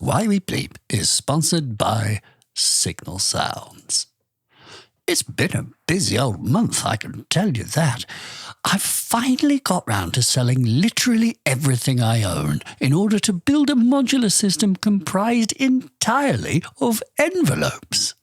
Why We Bleep is sponsored by Signal Sounds. It's been a busy old month, I can tell you that. I've finally got round to selling literally everything I own in order to build a modular system comprised entirely of envelopes.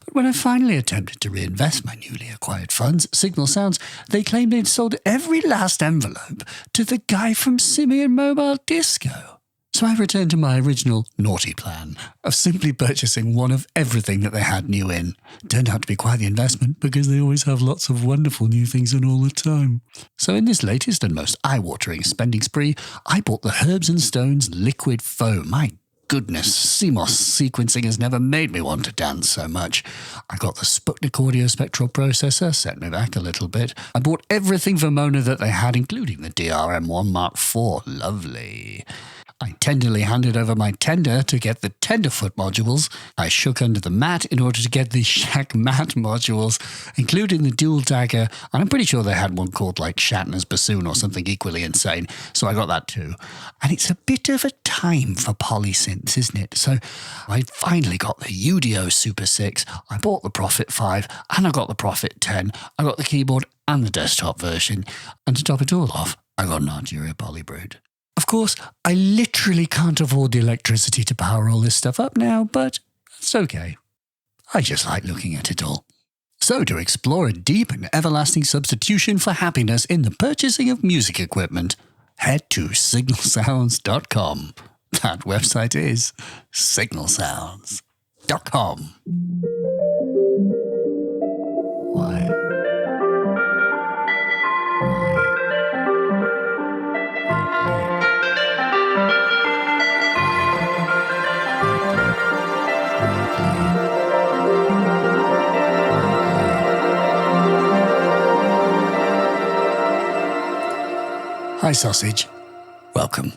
But when I finally attempted to reinvest my newly acquired funds, Signal Sounds, they claimed they'd sold every last envelope to the guy from SIMIAN Mobile Disco. So I returned to my original naughty plan of simply purchasing one of everything that they had new in. It turned out to be quite the investment because they always have lots of wonderful new things in all the time. So in this latest and most eye-watering spending spree, I bought the Herbs and Stones Liquid Foam. My goodness, CMOS sequencing has never made me want to dance so much. I got the Sputnik audio spectral processor, set me back a little bit. I bought everything Vermona that they had, including the DRM1 Mark IV. Lovely. I tenderly handed over my tender to get the tenderfoot modules. I shook under the mat in order to get the Shack Mat modules, including the dual dagger, and I'm pretty sure they had one called like Shatner's Bassoon or something equally insane, so I got that too. And it's a bit of a time for polysynths, isn't it? So I finally got the UDO Super 6, I bought the Prophet 5, and I got the Prophet 10. I got the keyboard and the desktop version, and to top it all off, I got an Arturia Polybrood. Of course, I literally can't afford the electricity to power all this stuff up now, but it's okay. I just like looking at it all. So to explore a deep and everlasting substitution for happiness in the purchasing of music equipment, head to signalsounds.com. That website is signalsounds.com. Why? Hi Sausage, welcome.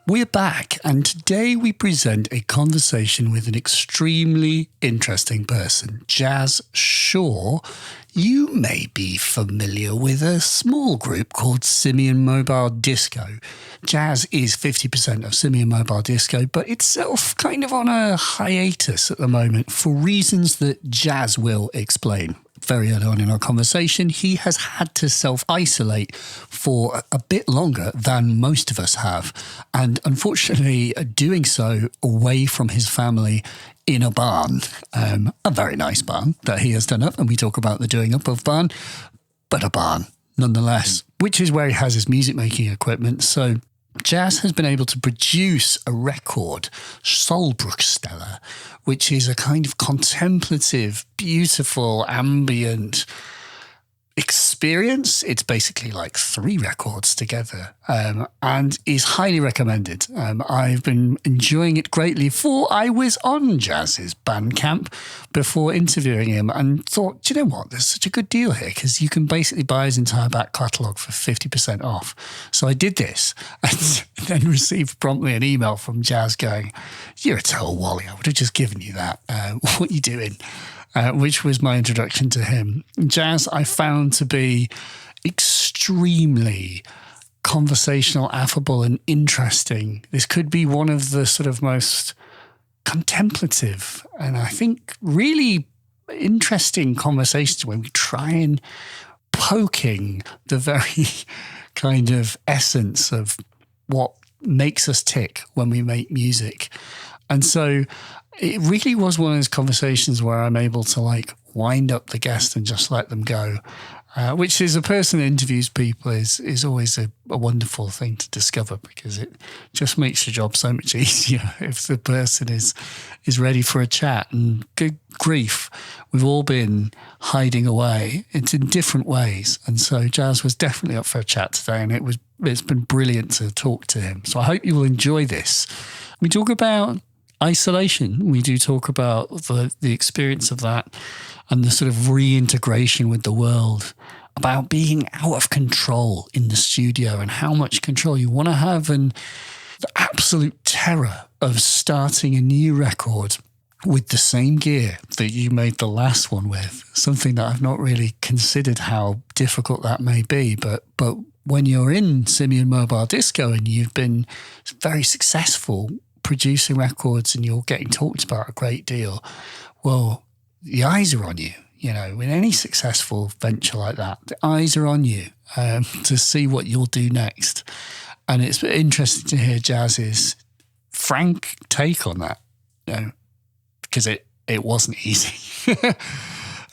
We're back, and today we present a conversation with an extremely interesting person. JAS Shaw. You may be familiar with a small group called SIMIAN Mobile Disco. JAS is 50% of SIMIAN Mobile Disco, but itself kind of on a hiatus at the moment for reasons that JAS will explain. Very early on in our conversation, he has had to self-isolate for a bit longer than most of us have. And unfortunately, doing so away from his family in a barn, a very nice barn that he has done up. And we talk about the doing up of barn, but a barn nonetheless, which is where he has his music making equipment. So JAS has been able to produce a record, Solbruchsteller, which is a kind of contemplative, beautiful, ambient experience. It's basically like 3 records together, and is highly recommended. I've been enjoying it greatly, for I was on JAS's Bandcamp before interviewing him and thought, do you know what, there's such a good deal here because you can basically buy his entire back catalogue for 50% off. So I did this and then received promptly an email from JAS going, you're a total wally, I would have just given you that. What are you doing? Which was my introduction to him. JAS I found to be extremely conversational, affable and interesting. This could be one of the sort of most contemplative and I think really interesting conversations when we try and poking the very kind of essence of what makes us tick when we make music. And so it really was one of those conversations where I'm able to like wind up the guest and just let them go, which is a person that interviews people is always a wonderful thing to discover because it just makes your job so much easier if the person is ready for a chat. And good grief, we've all been hiding away. It's in different ways. And so JAS was definitely up for a chat today, and it's been brilliant to talk to him. So I hope you will enjoy this. We talk about isolation. We do talk about the experience of that and the sort of reintegration with the world, about being out of control in the studio and how much control you want to have, and the absolute terror of starting a new record with the same gear that you made the last one with, something that I've not really considered how difficult that may be. But when you're in SIMIAN Mobile Disco and you've been very successful producing records and you're getting talked about a great deal, well, the eyes are on you. You know, in any successful venture like that, the eyes are on you to see what you'll do next. And it's interesting to hear Jazz's frank take on that, you know, because it wasn't easy.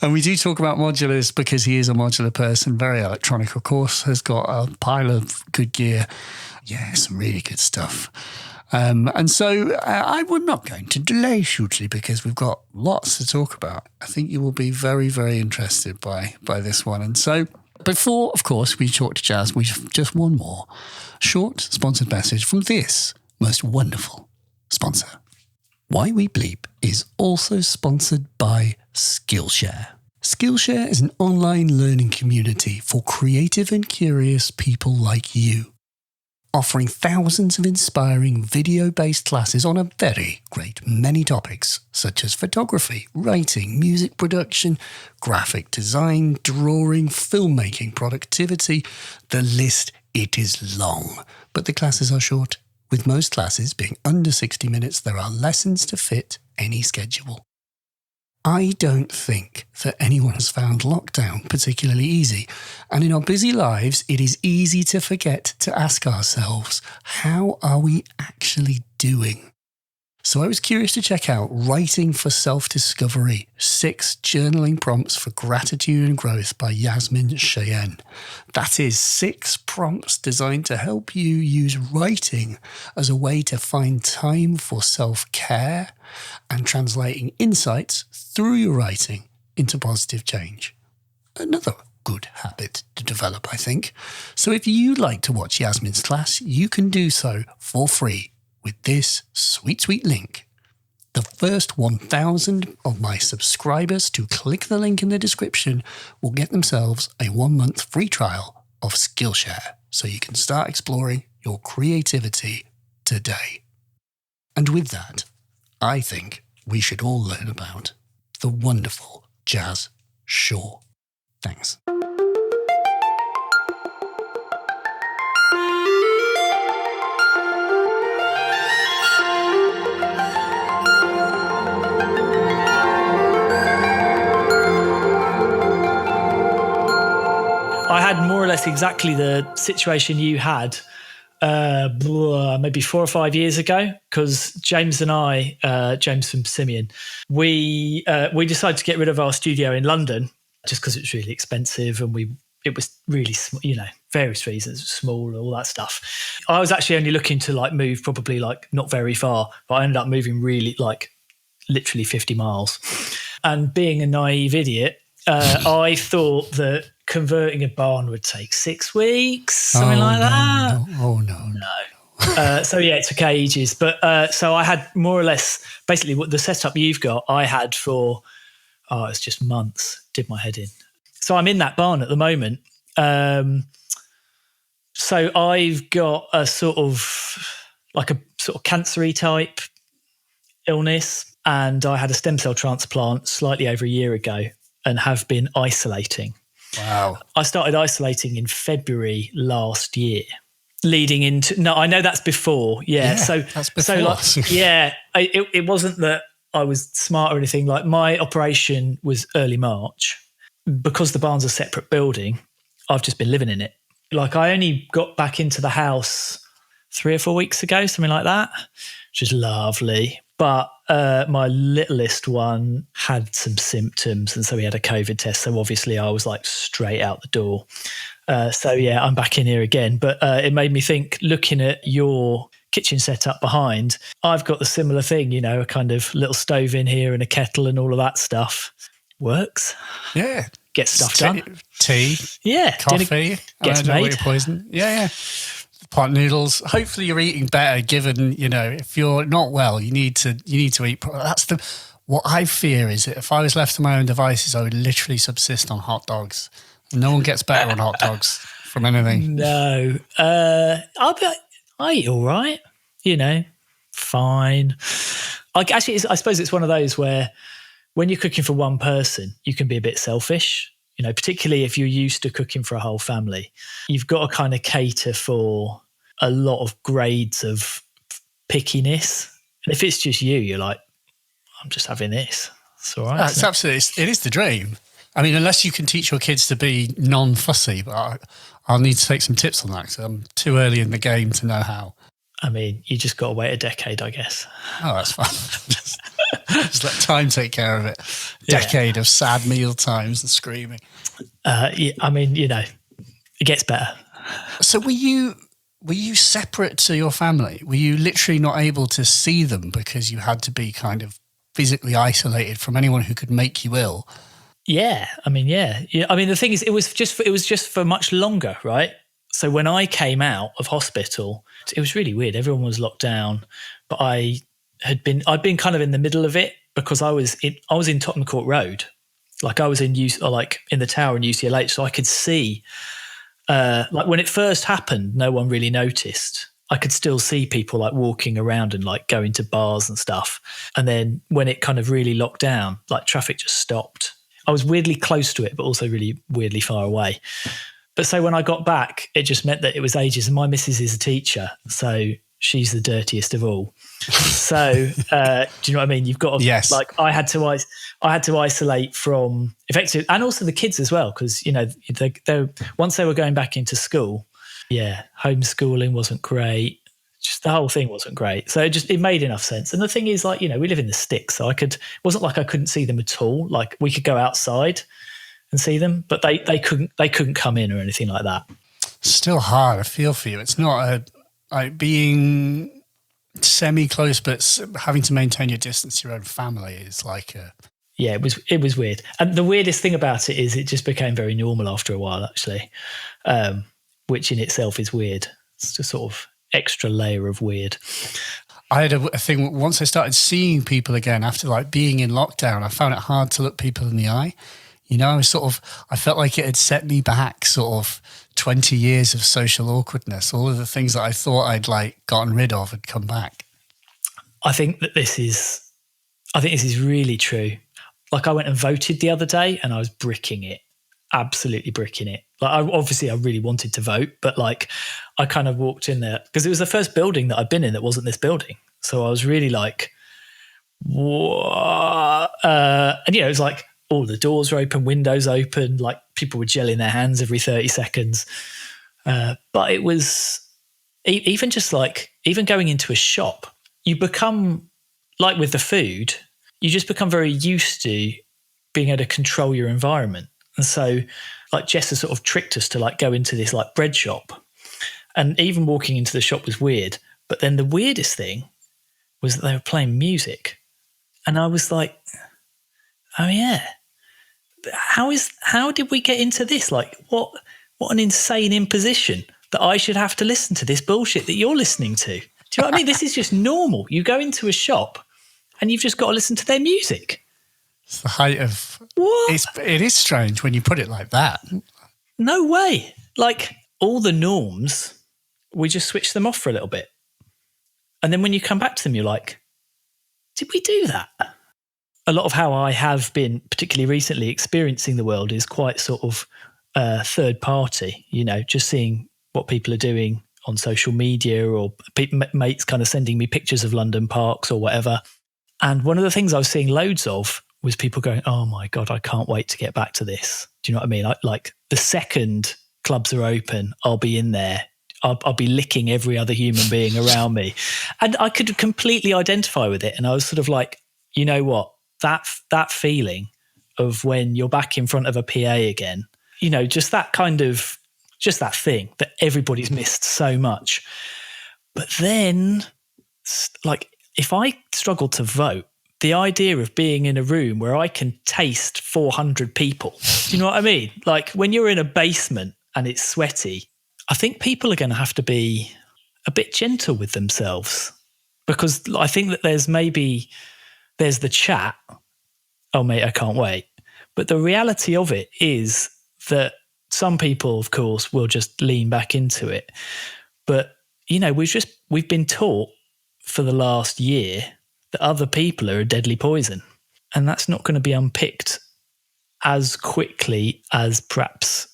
And we do talk about modulars because he is a modular person, very electronic, of course, has got a pile of good gear. Yeah, some really good stuff. And so I'm not going to delay hugely because we've got lots to talk about. I think you will be very, very interested by this one. And so before, of course, we talk to Jazz, we've just one more short sponsored message from this most wonderful sponsor. Why We Bleep is also sponsored by Skillshare. Skillshare is an online learning community for creative and curious people like you, offering thousands of inspiring video-based classes on a very great many topics, such as photography, writing, music production, graphic design, drawing, filmmaking, productivity. The list, it is long, but the classes are short. With most classes being under 60 minutes, there are lessons to fit any schedule. I don't think that anyone has found lockdown particularly easy, and in our busy lives, it is easy to forget to ask ourselves, how are we actually doing? So I was curious to check out Writing for Self-Discovery, 6 Journaling Prompts for Gratitude and Growth by Yasmin Cheyenne. That is 6 prompts designed to help you use writing as a way to find time for self-care and translating insights through your writing into positive change. Another good habit to develop, I think. So if you'd like to watch Yasmin's class, you can do so for free with this sweet, sweet link. The first 1,000 of my subscribers to click the link in the description will get themselves a 1-month free trial of Skillshare, so you can start exploring your creativity today. And with that, I think we should all learn about the wonderful Jazz Shaw. Thanks. I had more or less exactly the situation you had maybe 4 or 5 years ago, because James and I, James from SIMIAN, we decided to get rid of our studio in London just because it was really expensive and it was really small, various reasons, small, all that stuff. I was actually only looking to move probably not very far, but I ended up moving really literally 50 miles. And being a naive idiot, I thought that converting a barn would take 6 weeks, something like that. No. So yeah, it took ages. But so I had more or less, basically what the setup you've got, I had for, it's just months, did my head in. So I'm in that barn at the moment. So I've got a sort of cancer-y type illness, and I had a stem cell transplant slightly over a year ago and have been isolating. Wow. I started isolating in February last year, leading into... No, I know that's before. Yeah. So that's before. It wasn't that I was smart or anything. My operation was early March. Because the barn's a separate building, I've just been living in it. I only got back into the house 3 or 4 weeks ago, something like that, which is lovely. But my littlest one had some symptoms, and so he had a COVID test. So obviously I was straight out the door. So yeah, I'm back in here again. But it made me think, looking at your kitchen setup behind, I've got the similar thing, a kind of little stove in here and a kettle and all of that stuff. Works. Yeah. Get stuff done. Tea. Yeah. Coffee. Gets made. Poison. Yeah. Pot noodles. Hopefully you're eating better, given, if you're not well, you need to eat. What I fear is that if I was left to my own devices, I would literally subsist on hot dogs. No one gets better on hot dogs from anything. No. I eat all right, fine. I suppose it's one of those where when you're cooking for one person, you can be a bit selfish, particularly if you're used to cooking for a whole family. You've got to kind of cater for a lot of grades of pickiness. And if it's just you, you're like, I'm just having this. It's all right. It's absolutely, it is the dream. I mean, unless you can teach your kids to be non-fussy, but I'll need to take some tips on that because I'm too early in the game to know how. I mean, you just got to wait a decade, I guess. Oh, that's fine. just let time take care of it. Decade of sad meal times and screaming. Yeah, I mean, you know, it gets better. So were you separate to your family? Were you literally not able to see them because you had to be kind of physically isolated from anyone who could make you ill? Yeah, I mean, yeah. I mean, the thing is, it was just for much longer, right? So when I came out of hospital, it was really weird. Everyone was locked down, but I'd been kind of in the middle of it because I was in Tottenham Court Road, like I was in the tower in UCLH, so I could see. Like when it first happened, no one really noticed. I could still see people like walking around and like going to bars and stuff. And then when it kind of really locked down, like traffic just stopped. I was weirdly close to it, but also really weirdly far away. But so when I got back, it just meant that it was ages. And my missus is a teacher, so she's the dirtiest of all. So do you know what I mean? You've got to, yes. Like I had to isolate from effective, and also the kids as well, because you know they once they were going back into school, homeschooling wasn't great. Just the whole thing wasn't great. So it made enough sense. And the thing is, like, you know, we live in the sticks, so it wasn't like I couldn't see them at all. Like we could go outside and see them, but they couldn't come in or anything like that. Still hard. I feel for you. It's not being semi-close, but having to maintain your distance to your own family is like a... Yeah, it was weird. And the weirdest thing about it is it just became very normal after a while, actually, which in itself is weird. It's just sort of extra layer of weird. I had a thing, once I started seeing people again after like being in lockdown, I found it hard to look people in the eye. You know, I felt like it had set me back sort of 20 years of social awkwardness. All of the things that I thought I'd like gotten rid of had come back. I think this is really true. Like I went and voted the other day and I was bricking it, absolutely bricking it. Like I really wanted to vote, but like I kind of walked in there because it was the first building that I'd been in that wasn't this building. So I was really like, what? And you know, it was like all the doors were open, windows open, like people were gelling their hands every 30 seconds. But it was even going into a shop, you become like with the food, you just become very used to being able to control your environment. And so like Jess has sort of tricked us to like go into this like bread shop, and even walking into the shop was weird. But then the weirdest thing was that they were playing music. And I was like, oh yeah, how did we get into this? Like what an insane imposition that I should have to listen to this bullshit that you're listening to. Do you know what I mean? This is just normal. You go into a shop and you've just got to listen to their music. It's the height of... What? It is strange when you put it like that. No way. Like all the norms, we just switch them off for a little bit. And then when you come back to them, you're like, did we do that? A lot of how I have been, particularly recently, experiencing the world is quite sort of third party, you know, just seeing what people are doing on social media or mates kind of sending me pictures of London parks or whatever. And one of the things I was seeing loads of was people going, oh my God, I can't wait to get back to this. Do you know what I mean? Like the second clubs are open, I'll be in there. I'll be licking every other human being around me. And I could completely identify with it. And I was sort of like, you know what? That feeling of when you're back in front of a PA again, you know, just that thing that everybody's missed so much. But then, like, if I struggle to vote, the idea of being in a room where I can taste 400 people, do you know what I mean? Like when you're in a basement and it's sweaty, I think people are going to have to be a bit gentle with themselves, because I think that there's the chat, oh mate, I can't wait. But the reality of it is that some people, of course, will just lean back into it. But, you know, we've been taught for the last year that other people are a deadly poison. And that's not going to be unpicked as quickly as perhaps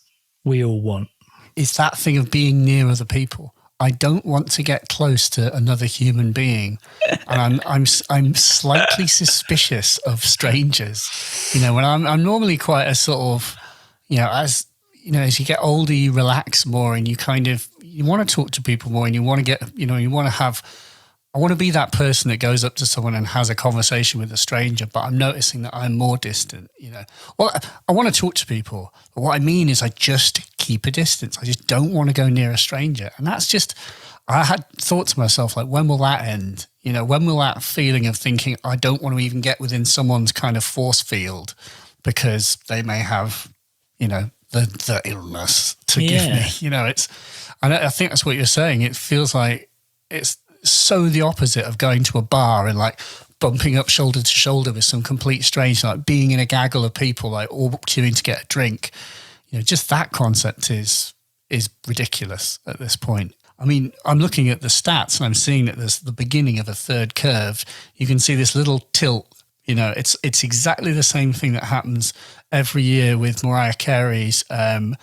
we all want. It's that thing of being near other people. I don't want to get close to another human being, and I'm slightly suspicious of strangers. When I'm normally quite a sort of, as you get older, you relax more, and you want to talk to people more, and you want to get, I want to be that person that goes up to someone and has a conversation with a stranger, but I'm noticing that I'm more distant, Well, I want to talk to people, but what I mean is I just keep a distance. I just don't want to go near a stranger. And that's just, I had thought to myself, like, when will that end? When will that feeling of thinking I don't want to even get within someone's kind of force field because they may have, the illness to give me, and I think that's what you're saying. It feels like it's so the opposite of going to a bar and like bumping up shoulder to shoulder with some complete stranger, like being in a gaggle of people, like all queuing to get a drink. Just that concept is ridiculous at this point. I mean, I'm looking at the stats and I'm seeing that there's the beginning of a third curve. You can see this little tilt. It's exactly the same thing that happens every year with Mariah Carey's, All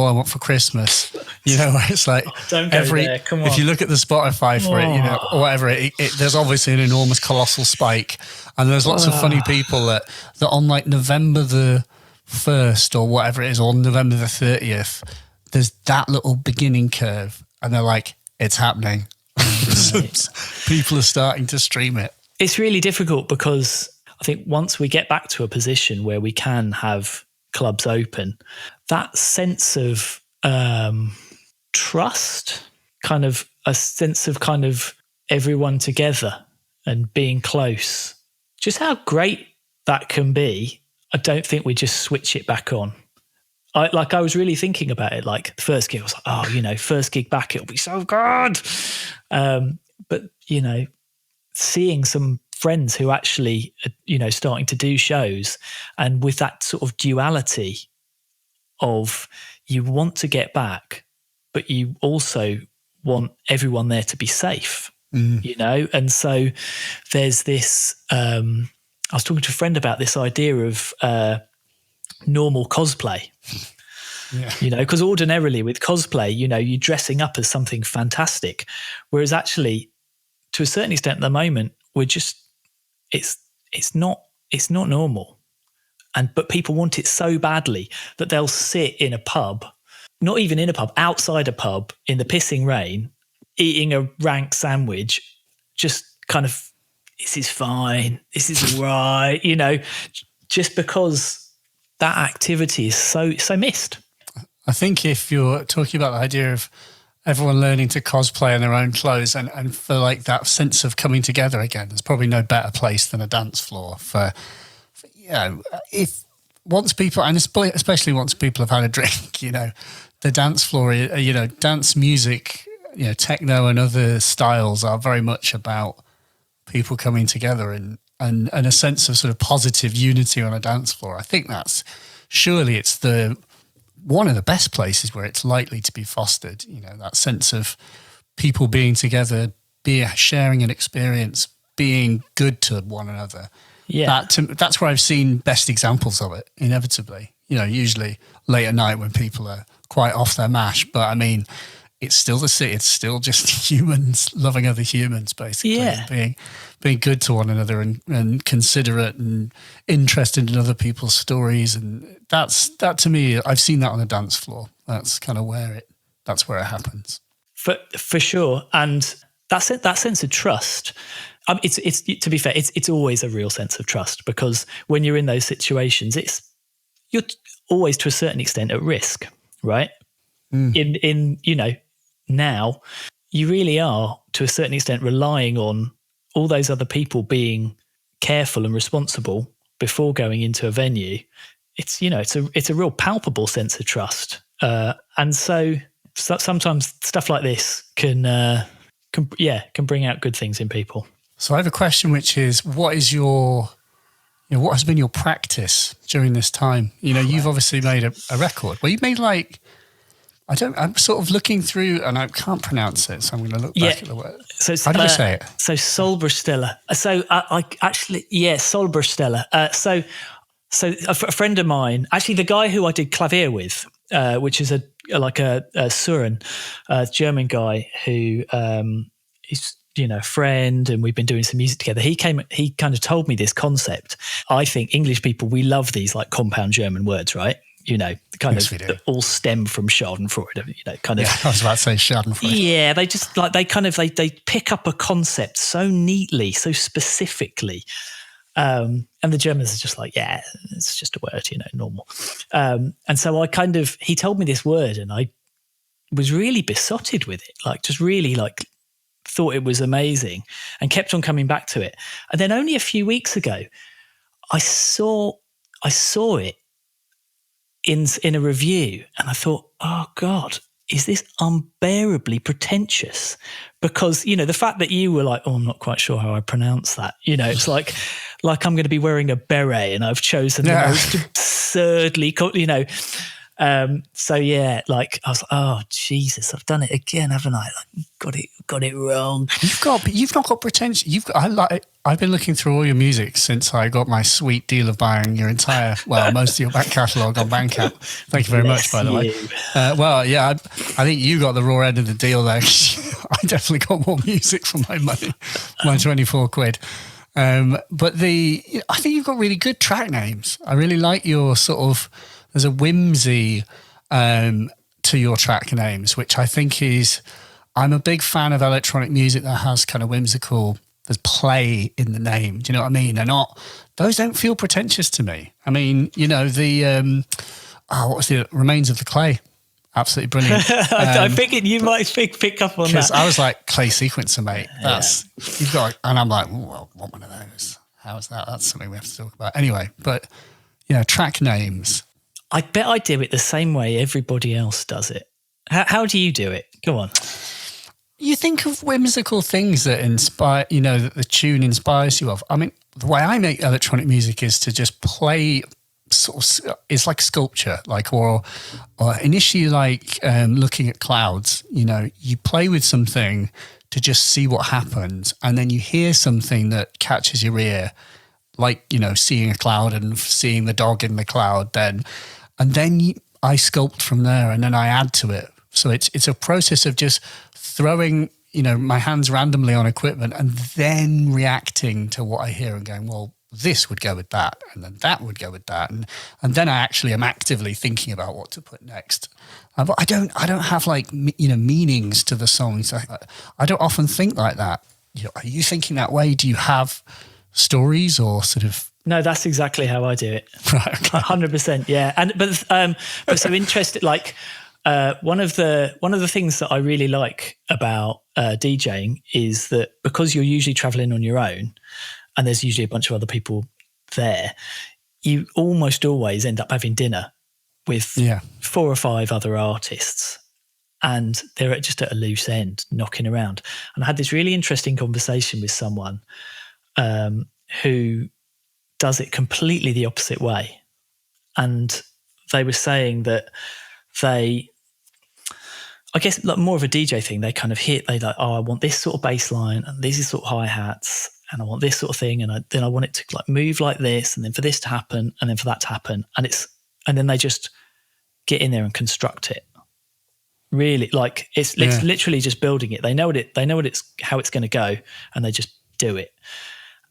I Want for Christmas. Where it's like don't go there. Come on. If you look at the Spotify for it, or whatever, there's obviously an enormous, colossal spike, and there's lots of funny people that on like November the 1st or whatever it is, or November the 30th, there's that little beginning curve, and they're like, it's happening. People are starting to stream it. It's really difficult because I think once we get back to a position where we can have clubs open, that sense of trust, kind of a sense of kind of everyone together and being close, just how great that can be, I don't think we just switch it back on. I was really thinking about it, like the first gig, I was like, first gig back, it'll be so good. But, seeing some friends who actually, starting to do shows, and with that sort of duality of you want to get back, but you also want everyone there to be safe, and so there's this, I was talking to a friend about this idea of normal cosplay. Because ordinarily with cosplay, you're dressing up as something fantastic, whereas actually, to a certain extent, at the moment, we're just it's not normal, but people want it so badly that they'll sit in a pub, not even in a pub, outside a pub in the pissing rain, eating a rank sandwich, just kind of, this is fine, this is all right, just because that activity is so missed. I think if you're talking about the idea of everyone learning to cosplay in their own clothes and for like that sense of coming together again, there's probably no better place than a dance floor for if once people, and especially once people have had a drink, the dance floor, dance music, techno and other styles are very much about people coming together and a sense of sort of positive unity on a dance floor. I think it's one of the best places where it's likely to be fostered, that sense of people being together, sharing an experience, being good to one another. Yeah. That's where I've seen best examples of it, inevitably. Usually late at night when people are quite off their mash. But I mean, it's still it's still just humans loving other humans, basically. Yeah. Being good to one another and considerate and interested in other people's stories. And that to me, I've seen that on the dance floor. That's kind of where it happens. For sure. And that sense of trust, it's to be fair, it's always a real sense of trust, because when you're in those situations, you're always to a certain extent at risk, right? Now you really are to a certain extent relying on all those other people being careful and responsible before going into a venue. It's a real palpable sense of trust, and so sometimes stuff like this can bring out good things in people. So I have a question, which is, what has been your practice during this time? You've obviously made a record. Well, you made I'm sort of looking through and I can't pronounce it, so I'm going to look back at the word. So how do I say it? So Solberstella. So I actually, Solberstella. So a friend of mine, actually the guy who I did clavier with, which is a Surin, a German guy who is a friend, and we've been doing some music together. He kind of told me this concept. I think English people, we love these like compound German words, right? That all stem from Schadenfreude, kind of. Yeah, I was about to say Schadenfreude. Yeah, they just like, they pick up a concept so neatly, so specifically. And the Germans are just like, yeah, it's just a word, normal. And so he told me this word, and I was really besotted with it, like just really like thought it was amazing and kept on coming back to it. And then only a few weeks ago, I saw it in a review, and I thought, oh God, is this unbearably pretentious? Because, the fact that you were like, oh, I'm not quite sure how I pronounce that. It's like I'm going to be wearing a beret and I've chosen the most absurdly, so yeah, like I was like, oh Jesus, I've done it again, haven't I? Like, got it wrong. You've not got pretension. I've been looking through all your music since I got my sweet deal of buying your most of your back catalogue on Bandcamp. Thank you very much, by the way. I think you got the raw end of the deal there. I definitely got more music for my money, my 24 quid. But I think you've got really good track names. I really like your sort of, there's a whimsy to your track names, which I think I'm a big fan of electronic music that has kind of whimsical, there's play in the name. Do you know what I mean? Those don't feel pretentious to me. I mean, what was the Remains of the Clay? Absolutely brilliant. I figured you might pick up on that. Because I was like, Clay Sequencer, mate. You've got, and I'm like, well, I want one of those. How is that? That's something we have to talk about. Anyway, but track names. I bet I do it the same way everybody else does it. How do you do it? Go on. You think of whimsical things that inspire, that the tune inspires you of. I mean, the way I make electronic music is to just play it's like sculpture, or initially looking at clouds. You play with something to just see what happens, and then you hear something that catches your ear, seeing a cloud and seeing the dog in the cloud. I sculpt from there, and then I add to it. So it's a process of just throwing my hands randomly on equipment and then reacting to what I hear and going, well, this would go with that, and then that would go with that, and then I actually am actively thinking about what to put next. But I don't have meanings to the songs. I don't often think like that. Are you thinking that way? Do you have stories or sort of? No, that's exactly how I do it. Right, okay. 100%, yeah. But so interested. One of the things that I really like about DJing is that because you're usually traveling on your own, and there's usually a bunch of other people there, you almost always end up having dinner with 4 or 5 other artists, and they're just at a loose end, knocking around. And I had this really interesting conversation with someone who does it completely the opposite way. And they were saying that I guess more of a DJ thing, they kind of I want this sort of bass line, and these sort of hi-hats, and I want this sort of thing, and then I want it to move like this, and then for this to happen, and then for that to happen, and then they just get in there and construct it. Really, it's literally just building it. They know how it's going to go, and they just do it.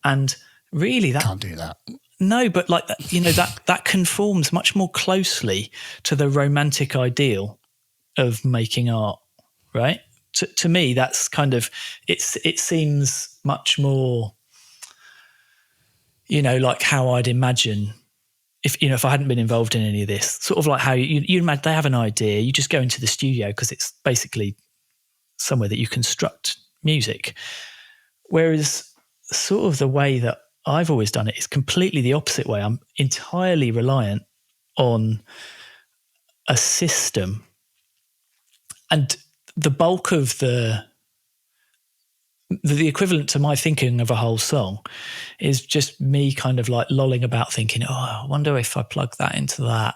And really, that can't do that. No, but that conforms much more closely to the romantic ideal of making art, right? To me, that's kind of it seems much more, like how I'd imagine if I hadn't been involved in any of this. Sort of like how you imagine they have an idea, you just go into the studio because it's basically somewhere that you construct music. Whereas sort of the way that I've always done it is completely the opposite way. I'm entirely reliant on a system. And the bulk of the equivalent to my thinking of a whole song is just me kind of lolling about thinking, oh, I wonder if I plug that into that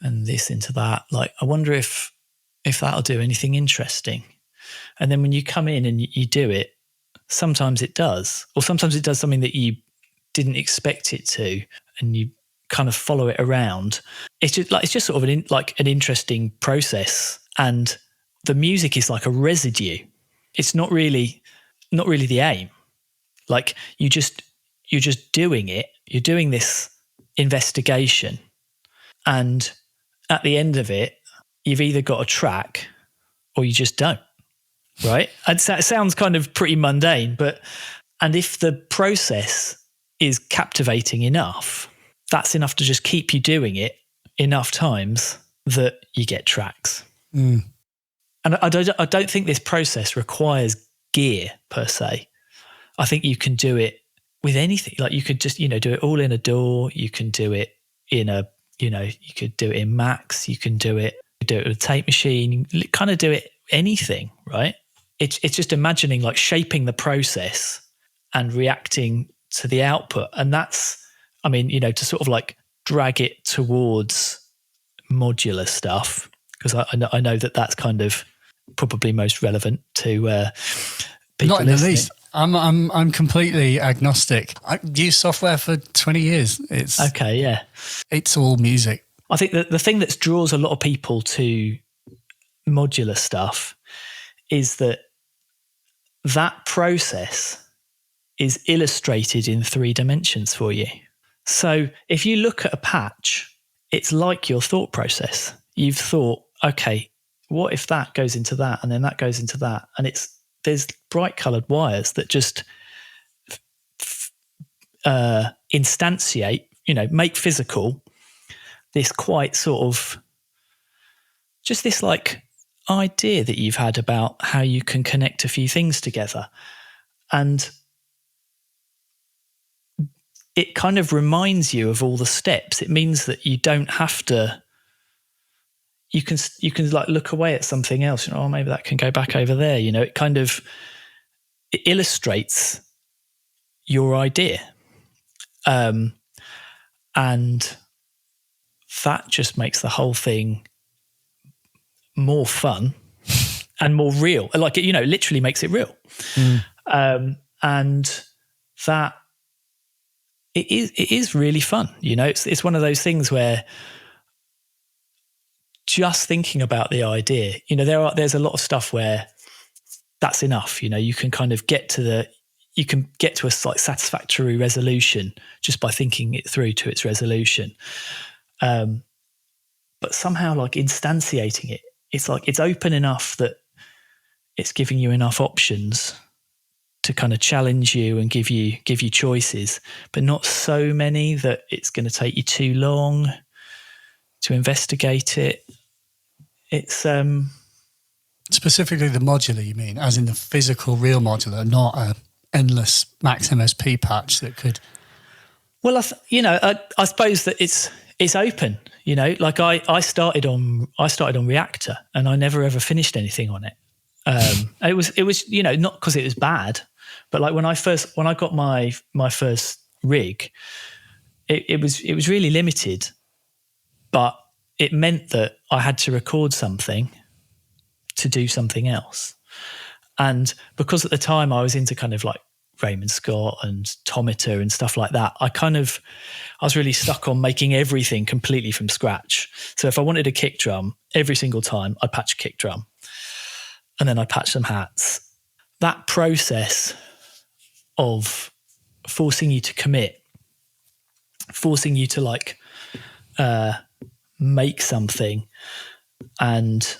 and this into that. I wonder if that'll do anything interesting. And then when you come in and you do it, sometimes it does, or sometimes it does something that you didn't expect it to, and you kind of follow it around. It's just sort of an interesting process, and the music is like a residue. It's not really the aim. Like you're just doing it. You're doing this investigation, and at the end of it, you've either got a track or you just don't. Right? And so it sounds kind of pretty mundane, and if the process is captivating enough, that's enough to just keep you doing it enough times that you get tracks. Mm. And I don't think this process requires gear per se. I think you can do it with anything. Like you could just, do it all in a DAW. You can do it in you could do it in Max. You can do it with a tape machine. You kind of do it anything, right? It's just imagining like shaping the process and reacting to the output. And that's, to sort of like drag it towards modular stuff, because I know that that's kind of probably most relevant to people. Not in the listening. least. I'm completely agnostic. I've used software for 20 years. It's okay, yeah. It's all music. I think that the thing that draws a lot of people to modular stuff is that process is illustrated in 3 dimensions for you. So if you look at a patch, it's like your thought process. You've thought, okay, what if that goes into that and then that goes into that? And there's bright coloured wires that just instantiate, make physical this quite sort of just this like idea that you've had about how you can connect a few things together. And it kind of reminds you of all the steps. It means that you don't have to, you can like look away at something else, oh, maybe that can go back over there. It illustrates your idea. And that just makes the whole thing more fun and more real. Like, it literally makes it real. And that it is really fun. It's one of those things where just thinking about the idea, there's a lot of stuff where that's enough. You can kind of get to a like satisfactory resolution just by thinking it through to its resolution. But somehow like instantiating it, it's like it's open enough that it's giving you enough options to kind of challenge you and give you choices, but not so many that it's going to take you too long to investigate it. It's specifically the modular, you mean, as in the physical real modular, not a endless Max MSP patch that could. Well, I suppose that it's open. Like I started on Reactor and I never ever finished anything on it. It was not because it was bad, but like when I got my first rig, it was really limited, but it meant that I had to record something to do something else. And because at the time I was into kind of like Raymond Scott and Tomater and stuff like that, I was really stuck on making everything completely from scratch. So if I wanted a kick drum, every single time I'd patch a kick drum and then I'd patch some hats. That process of forcing you to commit, forcing you to like make something and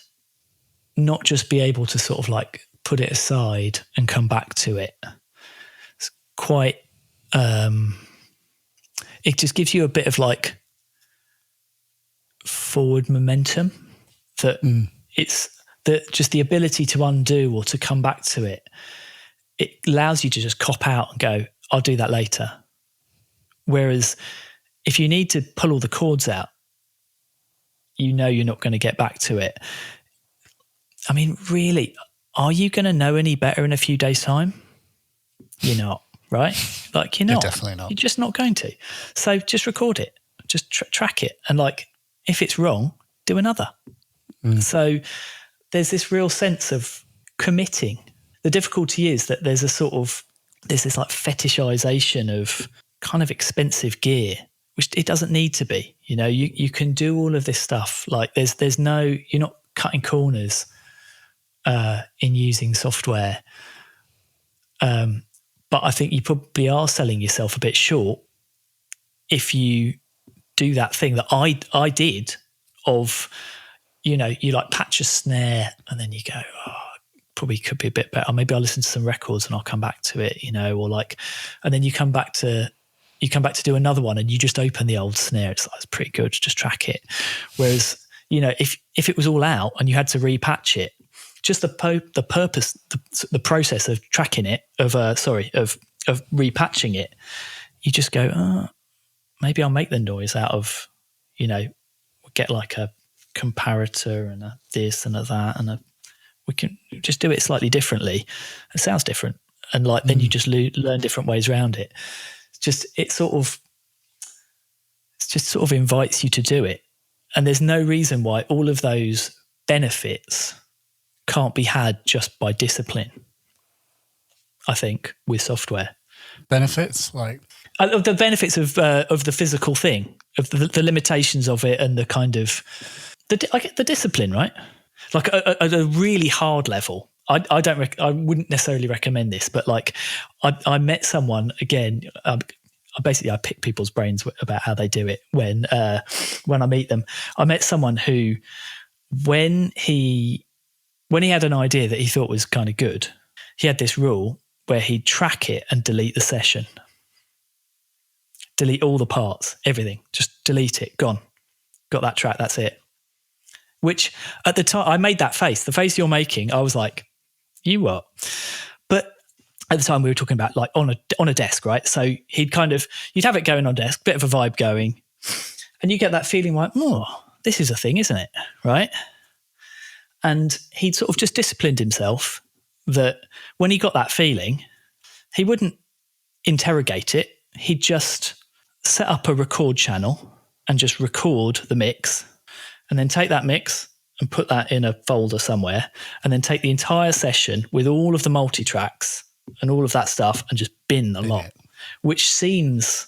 not just be able to sort of like put it aside and come back to it. It's quite, it just gives you a bit of like forward momentum that it's just the ability to undo or to come back to it. It allows you to just cop out and go, I'll do that later. Whereas if you need to pull all the cords out, you're not going to get back to it. I mean, really, are you going to know any better in a few days' time? You're not, right? Like, you're not. You're definitely not. You're just not going to. So just record it. Just track it. And like, if it's wrong, do another. So there's this real sense of committing. The difficulty is that there's this like fetishization of kind of expensive gear, which it doesn't need to be. You know, you can do all of this stuff. Like there's no, you're not cutting corners in using software. But I think you probably are selling yourself a bit short if you do that thing that I did of, you know, you like patch a snare and then you go, probably could be a bit better. Maybe I'll listen to some records and I'll come back to it, you know, or like, and then you come back to do another one and you just open the old snare. It's pretty good. Just track it. Whereas, you know, if it was all out and you had to repatch it, just the process of tracking it, of repatching it, you just go, maybe I'll make the noise out of, you know, we'll get like a comparator and a this and a that, and we can just do it slightly differently. It sounds different. And like, then you just learn different ways around it. It sort of invites you to do it. And there's no reason why all of those benefits can't be had just by discipline, I think, with software. Benefits? Like the benefits of the physical thing, of the limitations of it, and the kind of the discipline, right? Like at a really hard level. I wouldn't necessarily recommend this, but like I met someone again. Basically, I pick people's brains about how they do it when I meet them. I met someone who, when he had an idea that he thought was kind of good, he had this rule where he'd track it and delete the session. Delete all the parts, everything. Just delete it, gone. Got that track, that's it. Which at the time, I made that face. The face you're making, I was like, you what? But at the time we were talking about like on a desk, right? So you'd have it going on desk, bit of a vibe going. And you get that feeling like, this is a thing, isn't it? Right? And he'd sort of just disciplined himself that when he got that feeling, he wouldn't interrogate it. He'd just set up a record channel and just record the mix, and then take that mix and put that in a folder somewhere, and then take the entire session with all of the multi-tracks and all of that stuff and just bin the lot, which seems...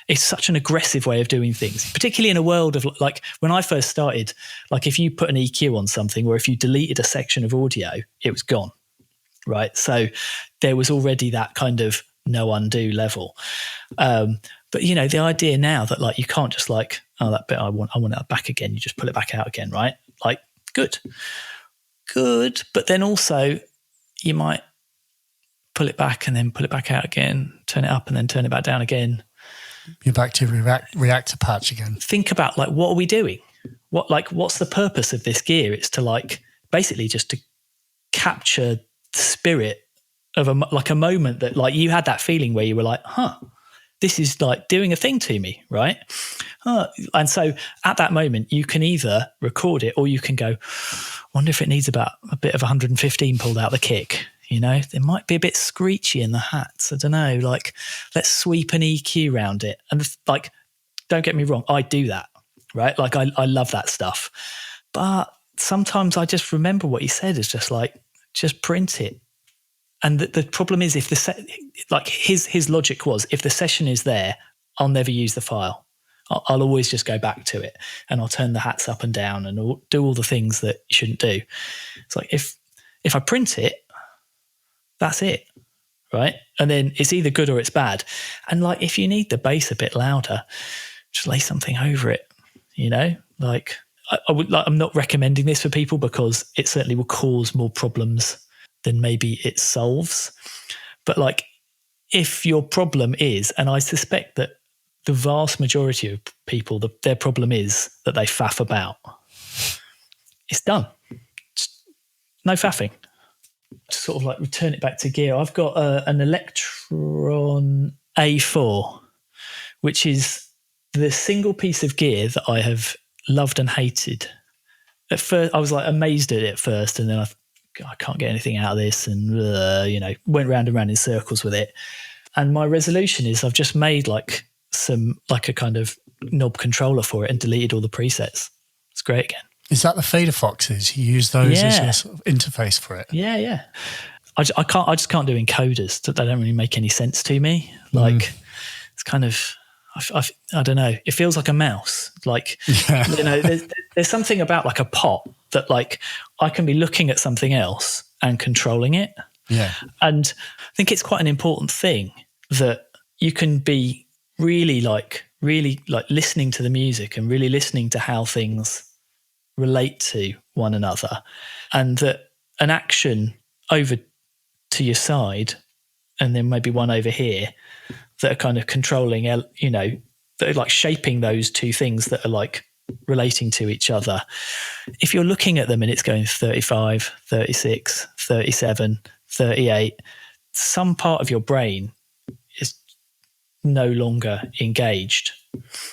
It's such an aggressive way of doing things, particularly in a world of like when I first started, like if you put an EQ on something or if you deleted a section of audio, it was gone, right? So there was already that kind of no undo level. But, you know, the idea now that like you can't just like, that bit I want that back again. You just pull it back out again, right? Like, good. But then also you might pull it back and then pull it back out again, turn it up and then turn it back down again. You're back to reactor patch again. Think about like, what are we doing? What's the purpose of this gear? It's to like, basically just to capture the spirit of a moment that like you had that feeling where you were like, this is like doing a thing to me, right? And so at that moment, you can either record it or you can go, wonder if it needs about a bit of 115 pulled out the kick. You know, there might be a bit screechy in the hats. I don't know, like let's sweep an EQ around it. And like, don't get me wrong, I do that, right? Like I love that stuff. But sometimes I just remember what he said is just like, just print it. And the problem is if his logic was, if the session is there, I'll never use the file. I'll always just go back to it and I'll turn the hats up and down and do all the things that you shouldn't do. It's like, if I print it, that's it, right? And then it's either good or it's bad. And like, if you need the bass a bit louder, just lay something over it, you know? Like, I'm not recommending this for people because it certainly will cause more problems than maybe it solves. But like, if your problem is, and I suspect that the vast majority of people, their problem is that they faff about, it's done. Just no faffing. To sort of like return it back to gear, I've got an Electron A4, which is the single piece of gear that I have loved and hated. At first, I was like amazed at it at first, and then I can't get anything out of this, and you know, went round and round in circles with it. And my resolution is I've just made like a kind of knob controller for it and deleted all the presets. It's great again. Is that the fader foxes? You use those as your sort of interface for it? Yeah. I just can't do encoders. They don't really make any sense to me. Like it's kind of, I don't know. It feels like a mouse. Like, you know, there's something about like a pot that like I can be looking at something else and controlling it. Yeah. And I think it's quite an important thing that you can be really like listening to the music and really listening to how things relate to one another, and that an action over to your side and then maybe one over here that are kind of controlling, you know, that are like shaping those two things that are like relating to each other. If you're looking at them and it's going 35, 36, 37, 38, some part of your brain is no longer engaged.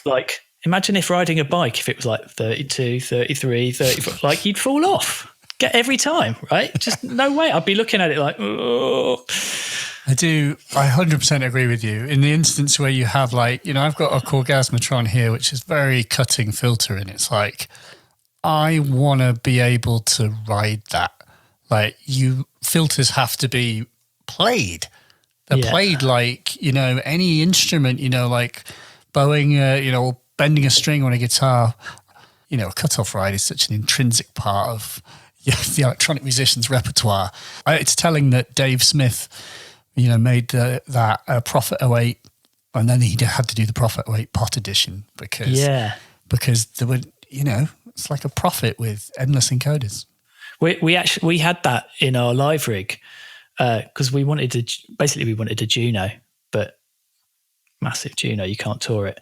Like, imagine if riding a bike, if it was like 32, 33, 34, like you'd fall off every time, right? Just no way. I'd be looking at it like, oh. I 100% agree with you. In the instance where you have like, you know, I've got a Korgasmatron here, which is very cutting filter, and it's like, I want to be able to ride that. Like, filters have to be played. They're played like, you know, any instrument, you know, like bowing, you know, bending a string on a guitar. You know, a cutoff ride is such an intrinsic part of the electronic musician's repertoire. It's telling that Dave Smith, you know, made that Prophet 08, and then he had to do the Prophet 08 pot edition because there were, you know, it's like a Prophet with endless encoders. We had that in our live rig because we wanted a Juno, but massive Juno, you can't tour it.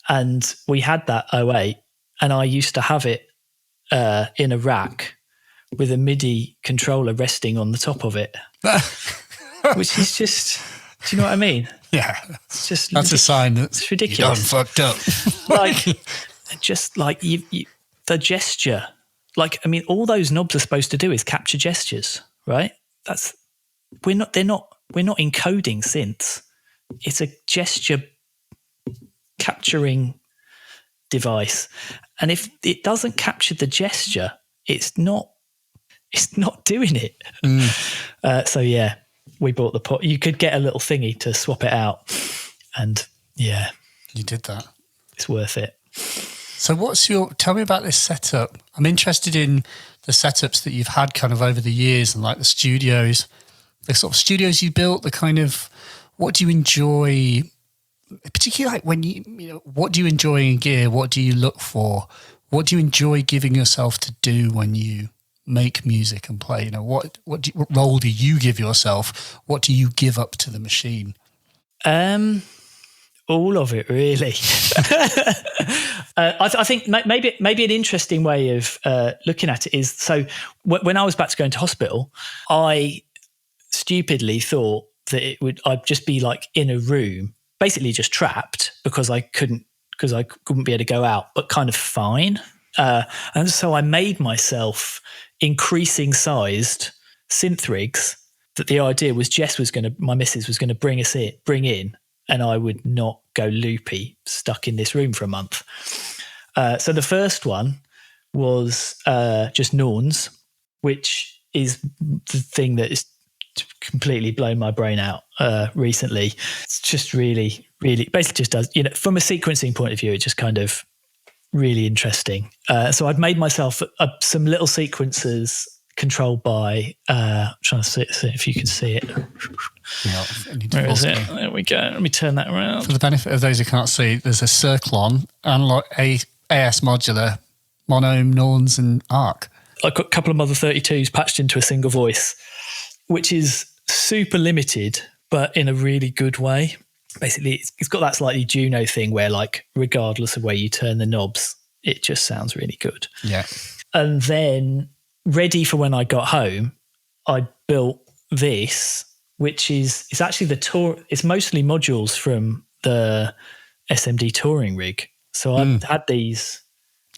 And we had that 08, and I used to have it in a rack with a MIDI controller resting on the top of it, which is just, do you know what I mean? Yeah. It's just, that's a sign that it's ridiculous. You done fucked up. Like, just like the gesture, like, I mean, all those knobs are supposed to do is capture gestures, right? We're not encoding synths. It's a gesture capturing device. And if it doesn't capture the gesture, it's not doing it. So yeah, we bought the pot. You could get a little thingy to swap it out, and yeah, you did that. It's worth it. So tell me about this setup. I'm interested in the setups that you've had kind of over the years, and like the studios, the sort of studios you built, the kind of, what do you enjoy, particularly like when you know, what do you enjoy in gear? What do you look for? What do you enjoy giving yourself to do when you make music and play? You know, what role do you give yourself? What do you give up to the machine? All of it, really. I think maybe an interesting way of looking at it is, so when I was back to going to hospital, I stupidly thought that I'd just be like in a room, basically just trapped because I couldn't be able to go out, but kind of fine. And so I made myself increasing sized synth rigs that the idea was my missus was going to bring in, and I would not go loopy stuck in this room for a month. So the first one was just Norns, which is the thing that is completely blown my brain out recently. It's just really, really basically just does, you know, from a sequencing point of view, it's just kind of really interesting. So I'd made myself some little sequencers controlled by, I'm trying to see if you can see it. Yeah, where is it? There we go. Let me turn that around. For the benefit of those who can't see, there's a Circlon, Analog AS Modular, Monome, Norns, and Arc. I've got a couple of Mother 32s patched into a single voice, which is super limited, but in a really good way. Basically, it's got that slightly Juno thing where, like, regardless of where you turn the knobs, it just sounds really good. Yeah. And then, ready for when I got home, I built this, which it's actually it's mostly modules from the SMD touring rig. So I've had these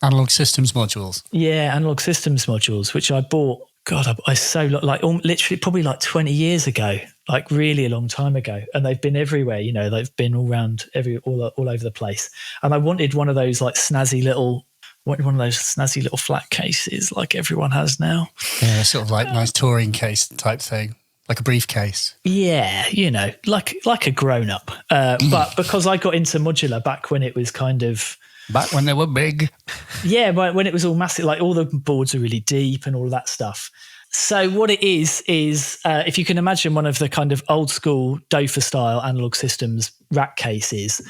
Analog Systems modules. Yeah, Analog Systems modules, which I bought. God, I so like literally probably like 20 years ago, like really a long time ago, and they've been everywhere. You know, they've been all around all over the place. And I wanted one of those like snazzy little flat cases like everyone has now. Yeah, sort of like nice touring case type thing. Like a briefcase. Yeah, like a grown up. But because I got into modular back when it was kind of Back when they were big. Yeah, but when it was all massive, like all the boards are really deep and all of that stuff. So what it is if you can imagine one of the kind of old school Dofer style analog systems rack cases,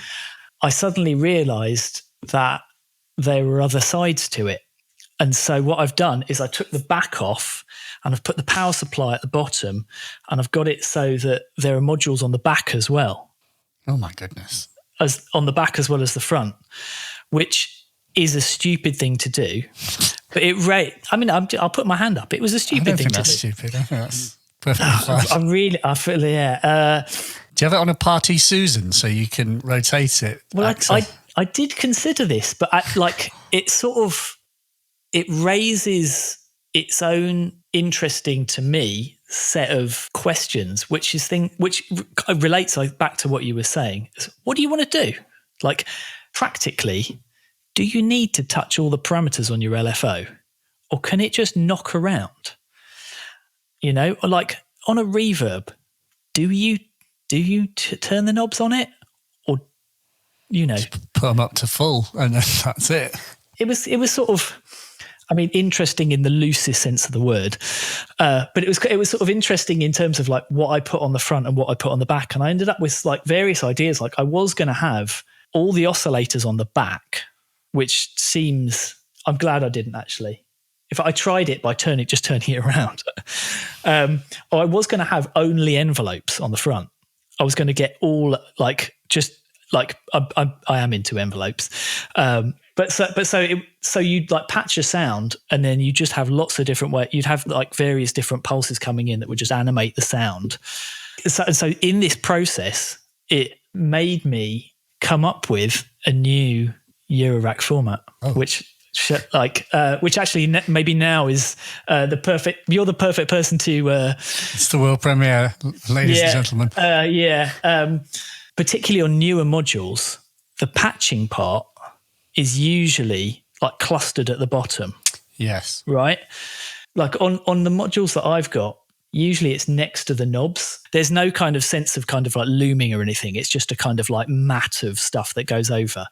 I suddenly realized that there were other sides to it. And so what I've done is I took the back off and I've put the power supply at the bottom, and I've got it so that there are modules on the back as well. Oh my goodness. As on the back as well as the front, which is a stupid thing to do. But I'll put my hand up. It was a stupid thing to do. I don't think that's stupid. I think that's perfectly fine. I feel, yeah. Do you have it on a Party Susan so you can rotate it? Well, I did consider this, but it raises its own interesting to me set of questions, which relates back to what you were saying. What do you want to do? Like, practically, do you need to touch all the parameters on your LFO, or can it just knock around? Like on a reverb, do you turn the knobs on it, or just put them up to full and then that's it? It was sort of, interesting in the loosest sense of the word, but it was sort of interesting in terms of like what I put on the front and what I put on the back, and I ended up with like various ideas. Like I was going to have all the oscillators on the back, which I'm glad I didn't actually. If I tried it by turning it around, or I was going to have only envelopes on the front. I was going to get all I am into envelopes. So you'd like patch a sound, and then you just have lots of different ways. You'd have like various different pulses coming in that would just animate the sound. So in this process, it made me come up with a new Eurorack format, which actually maybe now is you're the perfect person to. It's the world premiere, ladies and gentlemen. Particularly on newer modules, the patching part is usually like clustered at the bottom. Yes. Right? Like on the modules that I've got, usually it's next to the knobs. There's no kind of sense of kind of like looming or anything. It's just a kind of like mat of stuff that goes over.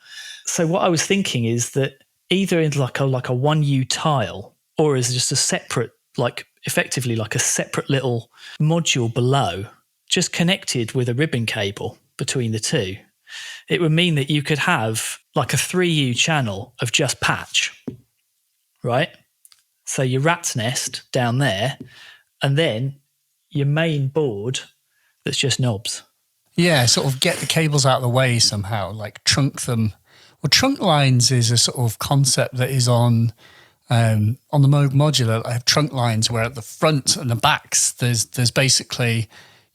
So what I was thinking is that either in like a 1U tile, or as just a separate, like effectively like a separate little module below, just connected with a ribbon cable between the two, it would mean that you could have like a 3U channel of just patch, right? So your rat's nest down there, and then your main board that's just knobs. Yeah, sort of get the cables out of the way somehow, like trunk them. Well, trunk lines is a sort of concept that is on the Moog Modular. I have trunk lines where at the front and the backs, there's basically,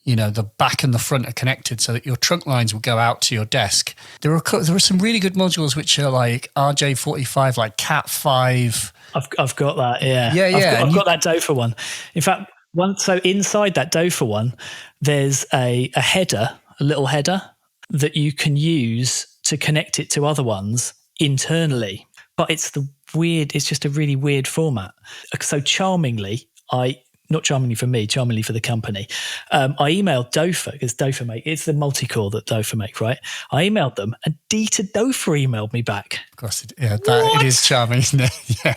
the back and the front are connected so that your trunk lines will go out to your desk. There are some really good modules which are like RJ45, like Cat 5. I've got that, yeah. Yeah. I've got that Dofer one. In fact, so inside that Dofer one, there's a header, a little header that you can use to connect it to other ones internally. But it's just a really weird format. So charmingly, not charmingly for me, charmingly for the company, I emailed Dofer, because Dofer it's the multi-core that Dofer make, right? I emailed them, and Dieter Dofer emailed me back. Of course, it is charming, isn't it? Yeah.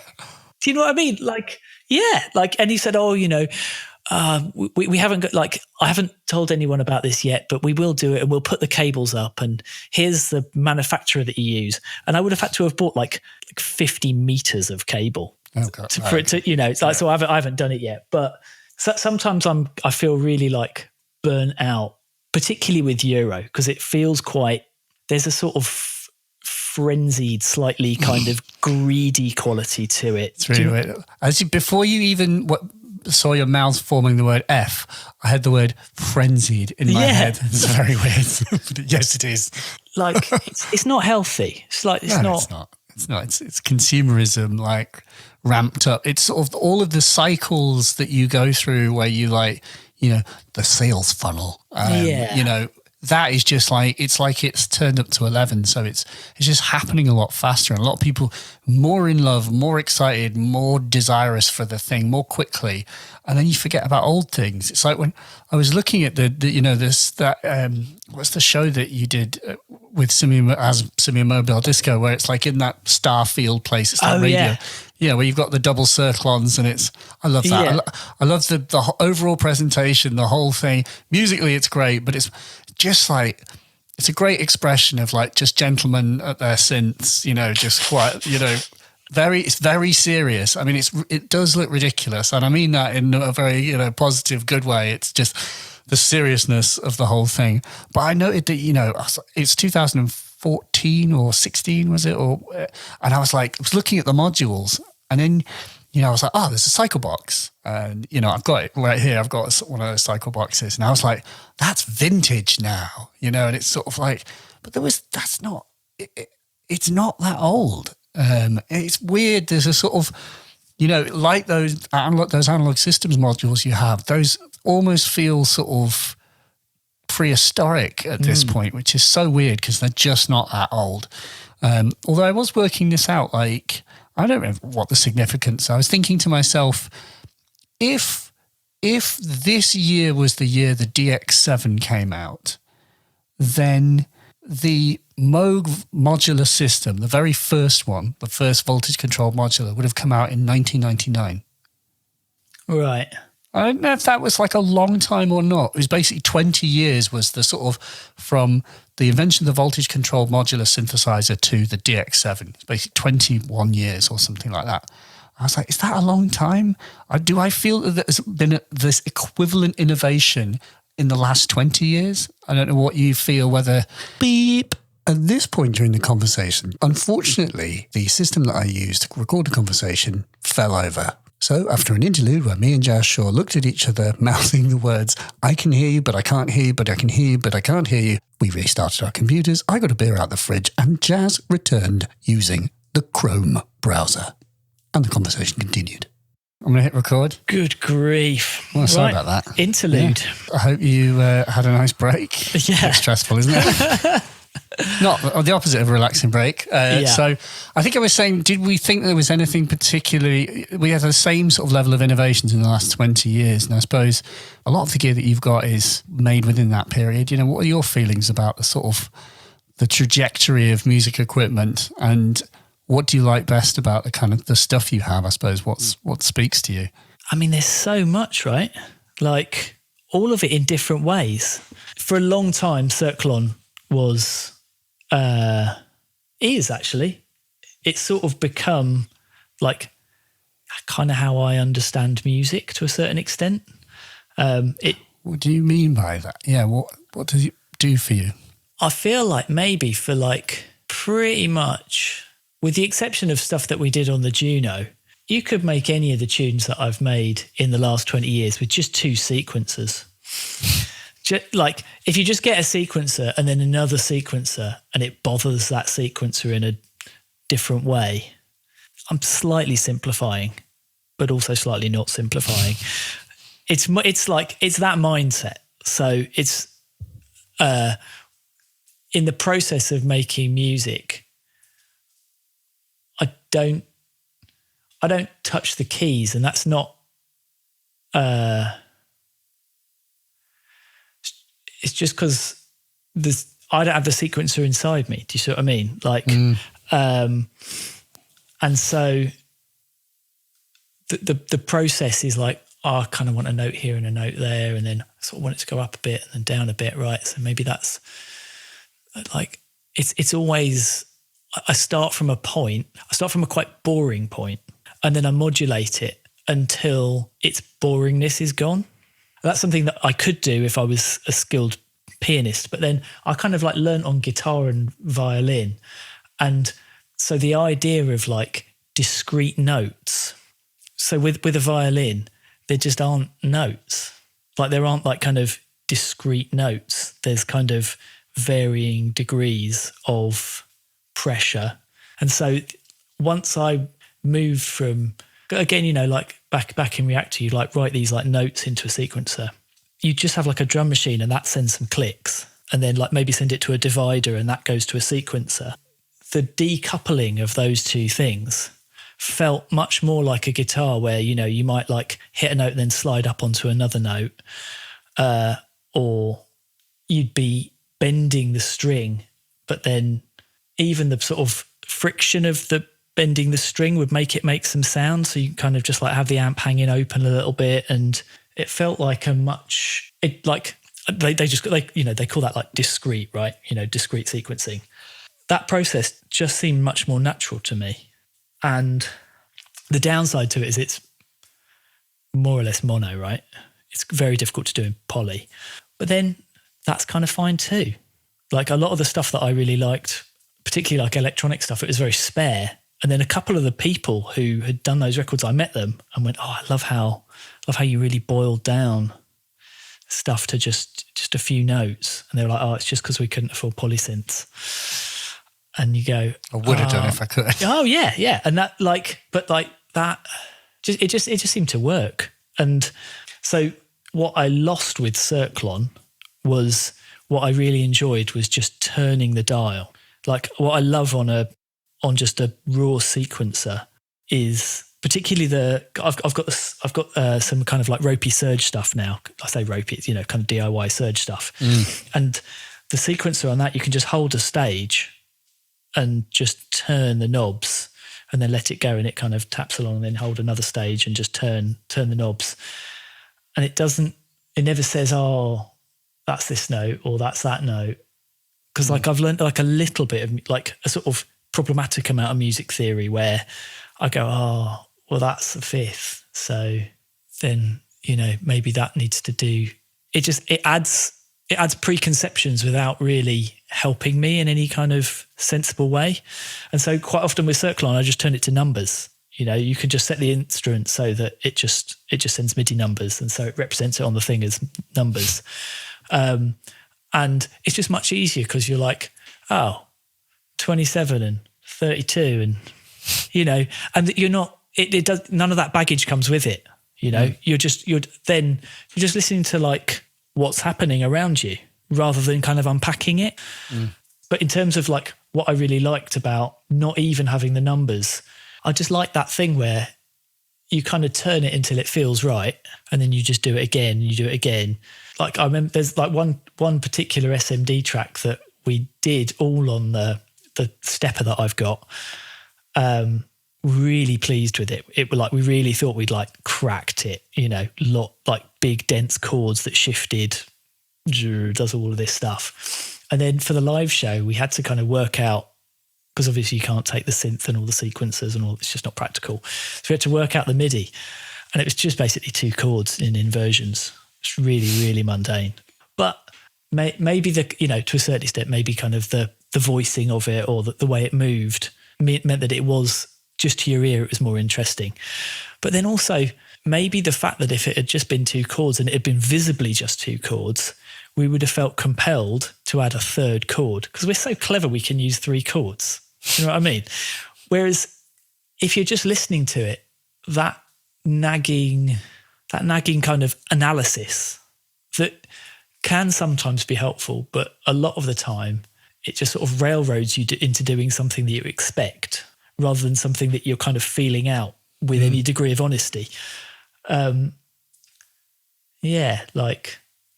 Do you know what I mean? Like, yeah, and he said, we haven't got, like, I haven't told anyone about this yet, but we will do it, and we'll put the cables up, and here's the manufacturer that you use. And I would have had to have bought like 50 meters of cable. Oh God, for it to, so I haven't done it yet. But sometimes I feel really like burnt out, particularly with Euro, because it feels there's a sort of frenzied, slightly kind of greedy quality to it. It's really weird. Before you even saw your mouth forming the word F, I had the word frenzied in my head. It's very weird. Yes, it is. Like, it's not healthy. It's like, it's not. It's not. It's consumerism, like, ramped up. It's sort of all of the cycles that you go through where you like, the sales funnel, that is just like it's turned up to 11. So it's just happening a lot faster, and a lot of people more in love, more excited, more desirous for the thing more quickly, and then you forget about old things. It's like when I was looking at what's the show that you did with Simian Mobile Disco, where it's like in that Starfield place. It's like radio. Yeah, where you've got the double circlons, and I love that. Yeah. I love the overall presentation, the whole thing. Musically, it's great, but it's just like, it's a great expression of like just gentlemen at their synths, just quite, it's very serious. I mean, it does look ridiculous, and I mean that in a very, positive, good way. It's just the seriousness of the whole thing. But I noted that, it's 2014 or 16, was it? And I was looking at the modules, and then, I was like, oh, there's a cycle box. And, I've got it right here. I've got one of those cycle boxes. And I was like, that's vintage now, and it's sort of like, but it's not that old. It's weird. There's a sort of, like those analog systems modules you have, those almost feel sort of prehistoric at this point, which is so weird because they're just not that old. Although I was working this out, I don't know what the significance. I was thinking to myself, if this year was the year the DX7 came out, then the Moog modular system, the very first one, the first voltage controlled modular, would have come out in 1999. Right. I don't know if that was like a long time or not. It was basically 20 years was the sort of from the invention of the voltage controlled modular synthesizer to the DX7. It's basically 21 years or something like that. I was like, is that a long time? Do I feel that there's been this equivalent innovation in the last 20 years? I don't know what you feel, whether... Beep. At this point during the conversation, unfortunately, the system that I used to record the conversation fell over. So after an interlude where me and Jazz Shaw looked at each other, mouthing the words, I can hear you, but I can't hear you, but I can hear you, but I can't hear you, we restarted our computers, I got a beer out the fridge, and Jazz returned using the Chrome browser. And the conversation continued. I'm going to hit record. Good grief. Well, sorry about that. Interlude. Yeah. I hope you had a nice break. Yeah. It's stressful, isn't it? Not the opposite of a relaxing break. So I think I was saying, did we think there was anything particularly, we had the same sort of level of innovations in the last 20 years. And I suppose a lot of the gear that you've got is made within that period. What are your feelings about the sort of the trajectory of music equipment, and what do you like best about the kind of the stuff you have? I suppose what speaks to you? I mean, there's so much, right? Like all of it in different ways. For a long time, Circlon is actually, it's sort of become like kind of how I understand music to a certain extent. What do you mean by that? Yeah, what does it do for you? I feel like maybe for like pretty much, with the exception of stuff that we did on the Juno, you could make any of the tunes that I've made in the last 20 years with just two sequencers. Like if you just get a sequencer and then another sequencer and it bothers that sequencer in a different way, I'm slightly simplifying, but also slightly not simplifying. It's that mindset. So it's in the process of making music, I don't touch the keys, and that's not it's just because I don't have the sequencer inside me. Do you see what I mean? Like, and so the process is like, I kind of want a note here and a note there, and then I sort of want it to go up a bit and then down a bit, right? So maybe that's like, it's always, I start from a quite boring point, and then I modulate it until its boringness is gone. That's something that I could do if I was a skilled pianist, but then I kind of like learnt on guitar and violin. And so the idea of like discrete notes. So with a violin, there just aren't notes. Like there aren't like kind of discrete notes. There's kind of varying degrees of pressure. And so once I moved from, again, like back in Reactor, you like write these like notes into a sequencer. You just have like a drum machine and that sends some clicks. and then like maybe send it to a divider and that goes to a sequencer. The decoupling of those two things felt much more like a guitar where, you know, you might like hit a note and then slide up onto another note, or you'd be bending the string, but then even the sort of friction of the bending the string would make it make some sound. So you kind of just like have the amp hanging open a little bit, and it felt like they call that like discrete, right? You know, discrete sequencing. That process just seemed much more natural to me. And the downside to it is it's more or less mono, right? It's very difficult to do in poly. But then that's kind of fine too. Like a lot of the stuff that I really liked, particularly like electronic stuff, it was very spare. And then a couple of the people who had done those records, I met them and went, "Oh, I love how you really boiled down stuff to just a few notes." And they were like, "Oh, it's just because we couldn't afford polysynths." And you go, I would have done if I could. Oh yeah, yeah. And that it just seemed to work. And so what I lost with Cirklon was what I really enjoyed was just turning the dial. Like what I love on just a raw sequencer is particularly I've got some kind of like ropey surge stuff now. I say ropey, it's, you know, kind of DIY surge stuff. And the sequencer on that, you can just hold a stage and just turn the knobs and then let it go, and it kind of taps along and then hold another stage and just turn the knobs. And it never says, "Oh, that's this note or that's that note." Because like I've learned like a little bit of like a sort of problematic amount of music theory where I go, "Oh, well, that's the fifth. So then, you know, maybe that needs to do," it adds preconceptions without really helping me in any kind of sensible way. And so quite often with Cirklon, I just turn it to numbers. You know, you can just set the instrument so that it just sends MIDI numbers. And so it represents it on the thing as numbers. And it's just much easier because you're like, oh, 27 and 32 and, you know, and you're not, it does, none of that baggage comes with it. You know, you're just listening to like what's happening around you rather than kind of unpacking it. But in terms of like what I really liked about not even having the numbers, I just like that thing where you kind of turn it until it feels right and then you just do it again and you do it again. Like I remember there's like one particular SMD track that we did all on the stepper that I've got. Really pleased with it. It was like we really thought we'd like cracked it, you know, like big dense chords that shifted, does all of this stuff. And then for the live show, we had to kind of work out, because obviously you can't take the synth and all the sequencers and all, it's just not practical. So we had to work out the MIDI, and it was just basically two chords in inversions. It's really, really mundane. But maybe to a certain extent, maybe kind of the voicing of it or the way it moved meant that it was just to your ear, it was more interesting. But then also maybe the fact that if it had just been two chords and it had been visibly just two chords, we would have felt compelled to add a third chord because we're so clever we can use three chords. You know what I mean? Whereas if you're just listening to it, that nagging kind of analysis that can sometimes be helpful, but a lot of the time it just sort of railroads you into doing something that you expect rather than something that you're kind of feeling out with any degree of honesty. Like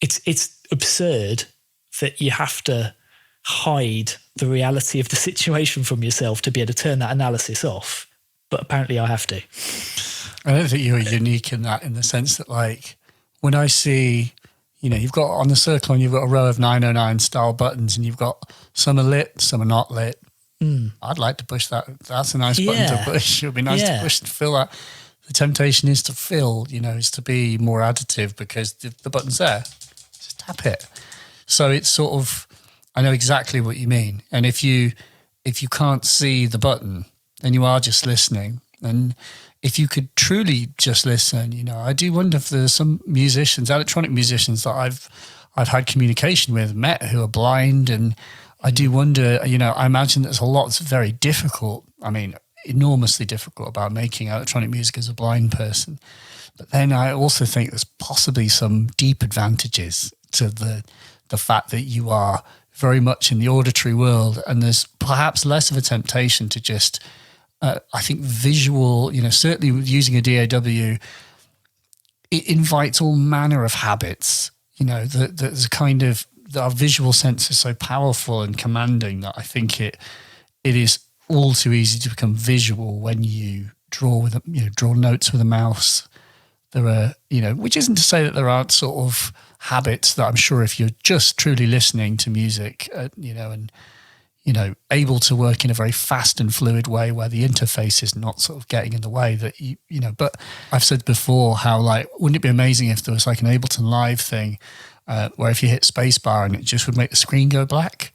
it's absurd that you have to hide the reality of the situation from yourself to be able to turn that analysis off. But apparently I have to. I don't think you're unique in that, in the sense that, like, when I see, you know, you've got on the Cirklon, you've got a row of 909 style buttons and you've got some are lit, some are not lit. I'd like to push that. That's a nice button to push. It would be nice to push to fill that. The temptation is to fill, you know, is to be more additive because the button's there. Just tap it. So it's sort of, I know exactly what you mean. And if you can't see the button, then you are just listening. And if you could truly just listen, you know, I do wonder if there's some musicians, electronic musicians that I've had communication with, met, who are blind, and I do wonder, you know, I imagine there's a lot that's very difficult. I mean, enormously difficult about making electronic music as a blind person. But then I also think there's possibly some deep advantages to the the fact that you are very much in the auditory world, and there's perhaps less of a temptation to just, I think, visual, certainly using a DAW, it invites all manner of habits. There's a kind of, our visual sense is so powerful and commanding that I think it is all too easy to become visual when you draw notes with a mouse. There are, which isn't to say that there aren't sort of habits that I'm sure if you're just truly listening to music, able to work in a very fast and fluid way where the interface is not sort of getting in the way that but I've said before how, like, wouldn't it be amazing if there was like an Ableton Live thing where if you hit spacebar and it just would make the screen go black?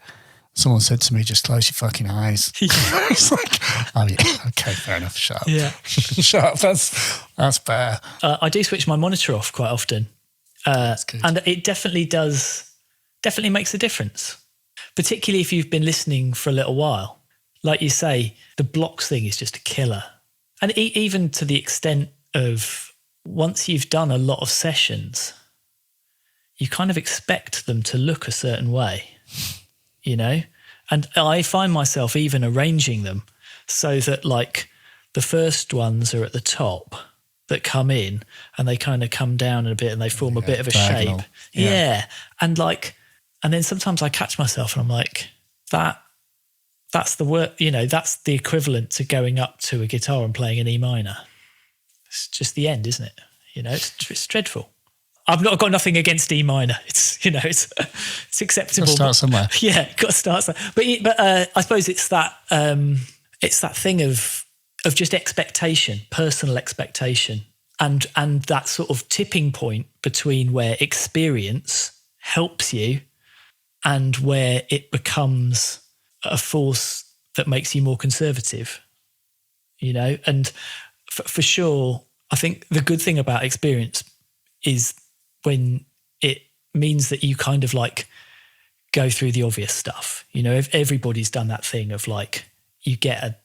Someone said to me, just close your fucking eyes. It's like, oh yeah, okay, fair enough, shut up. Yeah. Shut up, that's fair. I do switch my monitor off quite often. That's good. And it definitely makes a difference, particularly if you've been listening for a little while. Like you say, the blocks thing is just a killer. And even to the extent of once you've done a lot of sessions, you kind of expect them to look a certain way. And I find myself even arranging them so that, like, the first ones are at the top that come in and they kind of come down a bit and they form a bit of a diagonal. shape. Yeah. And then sometimes I catch myself and I'm like, that's the work, that's the equivalent to going up to a guitar and playing an E minor. It's just the end, isn't it? It's dreadful. I've not got nothing against E minor. It's it's acceptable. Got to start somewhere. Yeah, got to start somewhere. But I suppose it's that thing of just expectation, personal expectation, and that sort of tipping point between where experience helps you and where it becomes a force that makes you more conservative. And for sure, I think the good thing about experience is when it means that you kind of like go through the obvious stuff. If everybody's done that thing of like, you get an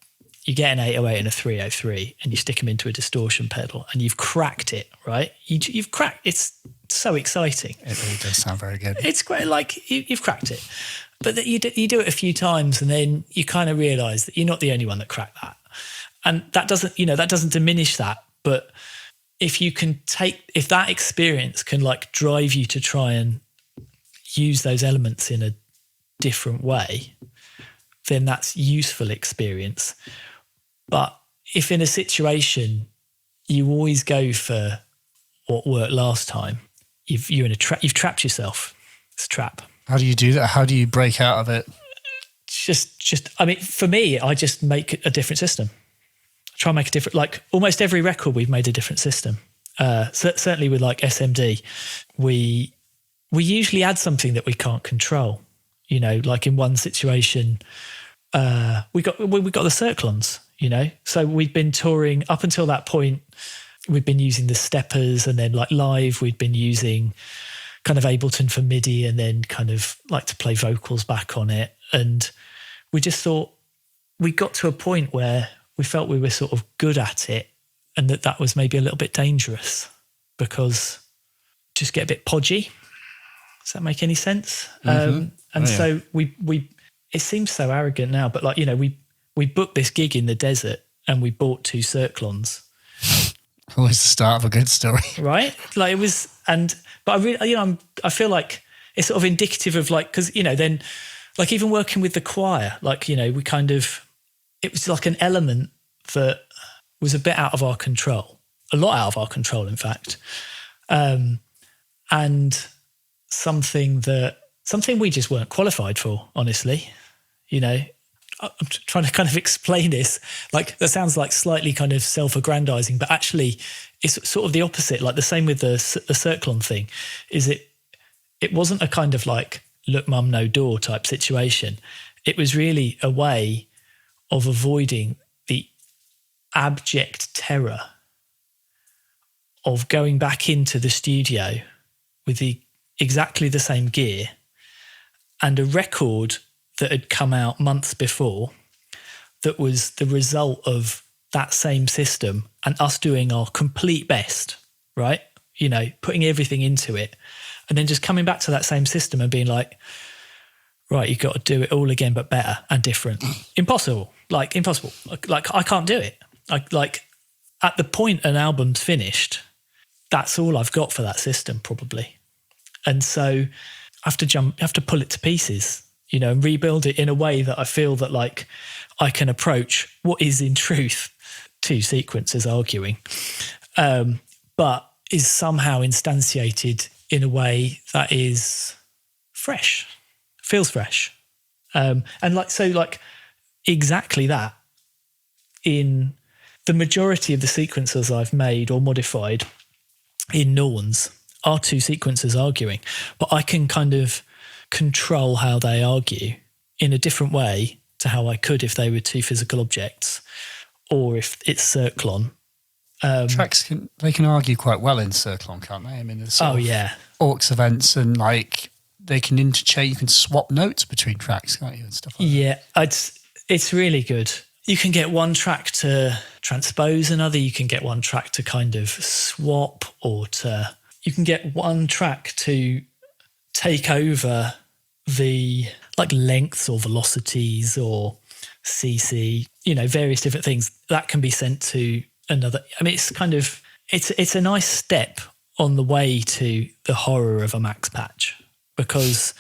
808 and a 303 and you stick them into a distortion pedal and you've cracked it, right? You've cracked, it's so exciting. It really does sound very good. It's great, like you've cracked it. But that you do it a few times and then you kind of realise that you're not the only one that cracked that. And that doesn't diminish that, but if that experience can like drive you to try and use those elements in a different way, then that's useful experience. But if in a situation you always go for what worked last time, you've trapped yourself. It's a trap. How do you do that? How do you break out of it? For me, I just make a different system. Try and make a different, like almost every record we've made a different system. Certainly with like SMD, we usually add something that we can't control. Like in one situation, we got the Circlons. So we'd been touring up until that point. We'd been using the steppers, and then like live, we'd been using kind of Ableton for MIDI, and then kind of like to play vocals back on it. And we just thought we got to a point where we felt we were sort of good at it, and that was maybe a little bit dangerous because just get a bit podgy. Does that make any sense? Mm-hmm. So we it seems so arrogant now, but like, we booked this gig in the desert and we bought 2 Circlons. Always the start of a good story. Right? Like it was, but I really, I feel like it's sort of indicative of like, because, then like even working with the choir, like, we kind of, it was like an element that was a bit out of our control, a lot out of our control, in fact. And something we just weren't qualified for, honestly. I'm trying to kind of explain this. Like that sounds like slightly kind of self-aggrandizing, but actually it's sort of the opposite. Like the same with the Circlon thing, is it wasn't a kind of like look mum no door type situation. It was really a way of avoiding the abject terror of going back into the studio with exactly the same gear and a record that had come out months before that was the result of that same system and us doing our complete best, right? Putting everything into it and then just coming back to that same system and being like, right, you've got to do it all again, but better and different. Impossible. Like impossible. Like I can't do it. Like at the point an album's finished, that's all I've got for that system probably. And so I have to pull it to pieces, you know, and rebuild it in a way that I feel that like I can approach what is in truth two sequences arguing, but is somehow instantiated in a way that is fresh, feels fresh. And like exactly that in the majority of the sequences I've made or modified in Norns are two sequences arguing, but I can kind of control how they argue in a different way to how I could if they were two physical objects or if it's Circlon. Tracks can argue quite well in Circlon, can't they? I mean, there's sort of Orcs events and like they can interchange. You can swap notes between tracks, can't you, and stuff like that. Yeah, it's really good. You can get one track to transpose another. You can get one track to kind of swap, or you can get one track to take over the like lengths or velocities or CC, you know, various different things that can be sent to another. I mean, it's kind of, it's a nice step on the way to the horror of a max patch, because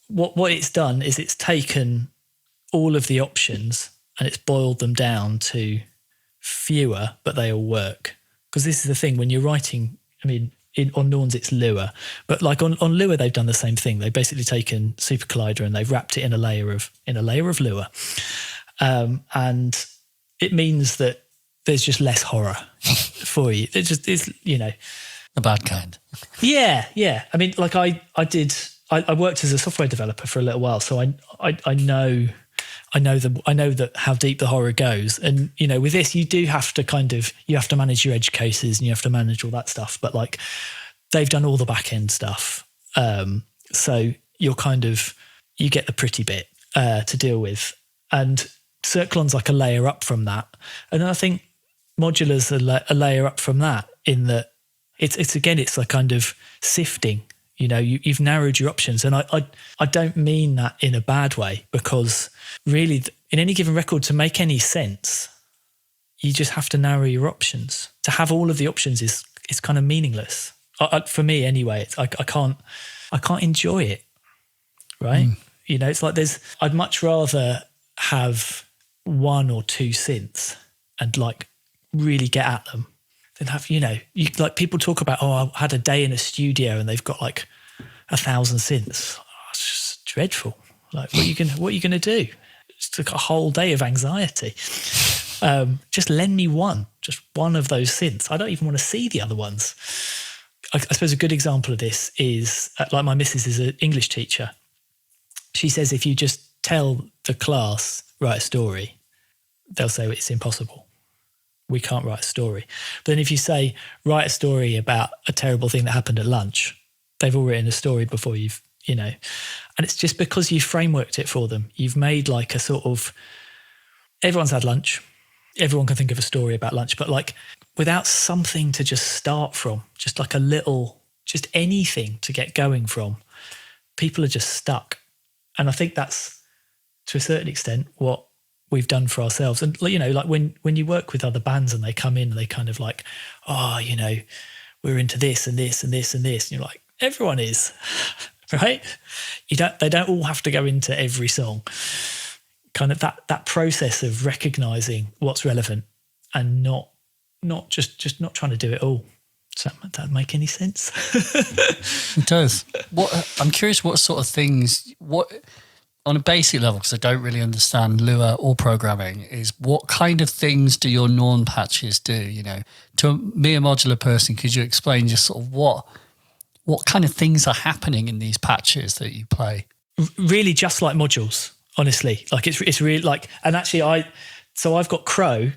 what it's done is it's taken all of the options and it's boiled them down to fewer, but they all work. Because this is the thing, when you're writing, I mean, on Norns it's Lua, but like on Lua they've done the same thing. They've basically taken Super Collider and they've wrapped it in a layer of Lua, and it means that there's just less horror for you. It just is, you know, The bad kind. Yeah. I mean, like I worked as a software developer for a little while, so I know that how deep the horror goes. And, you know, with this, you do have to you have to manage your edge cases and you have to manage all that stuff. But like they've done all the back end stuff. So you get the pretty bit to deal with. And Circlon's like a layer up from that. And I think Modular's a layer up from that, in that it's a kind of sifting. You know, you've narrowed your options. And I don't mean that in a bad way, because really in any given record, to make any sense, you just have to narrow your options. To have all of the options is kind of meaningless. For me anyway, I can't enjoy it, right? You know, it's like I'd much rather have one or two synths and like really get at them than have, you know, like people talk about, I had a day in a studio and they've got like 1,000 synths. Oh, it's just dreadful. Like, what are you gonna do? It's like a whole day of anxiety. Just lend me just one of those synths. I don't even want to see the other ones. I suppose a good example of this is, like, my missus is an English teacher. She says if you just tell the class, write a story, they'll say it's impossible. We can't write a story. But then if you say, write a story about a terrible thing that happened at lunch, they've all written a story before you know. And it's just because you frameworked it for them. You've made like a sort of, everyone's had lunch. Everyone can think of a story about lunch, but like without something to just start from, just like just anything to get going from, people are just stuck. And I think that's, to a certain extent, what we've done for ourselves. And, you know, like when you work with other bands and they come in and they kind of like, oh, you know, we're into this and this and this and this. And you're like, everyone is, right? They don't all have to go into every song. Kind of that process of recognizing what's relevant and not just not trying to do it all. Does that make any sense? It does. I'm curious what sort of things, on a basic level, because I don't really understand Lua or programming, is what kind of things do your Norn patches do? You know, to me, a modular person, could you explain just sort of what kind of things are happening in these patches that you play? Really, just like modules, honestly. Like it's really like, and actually I've got Crow,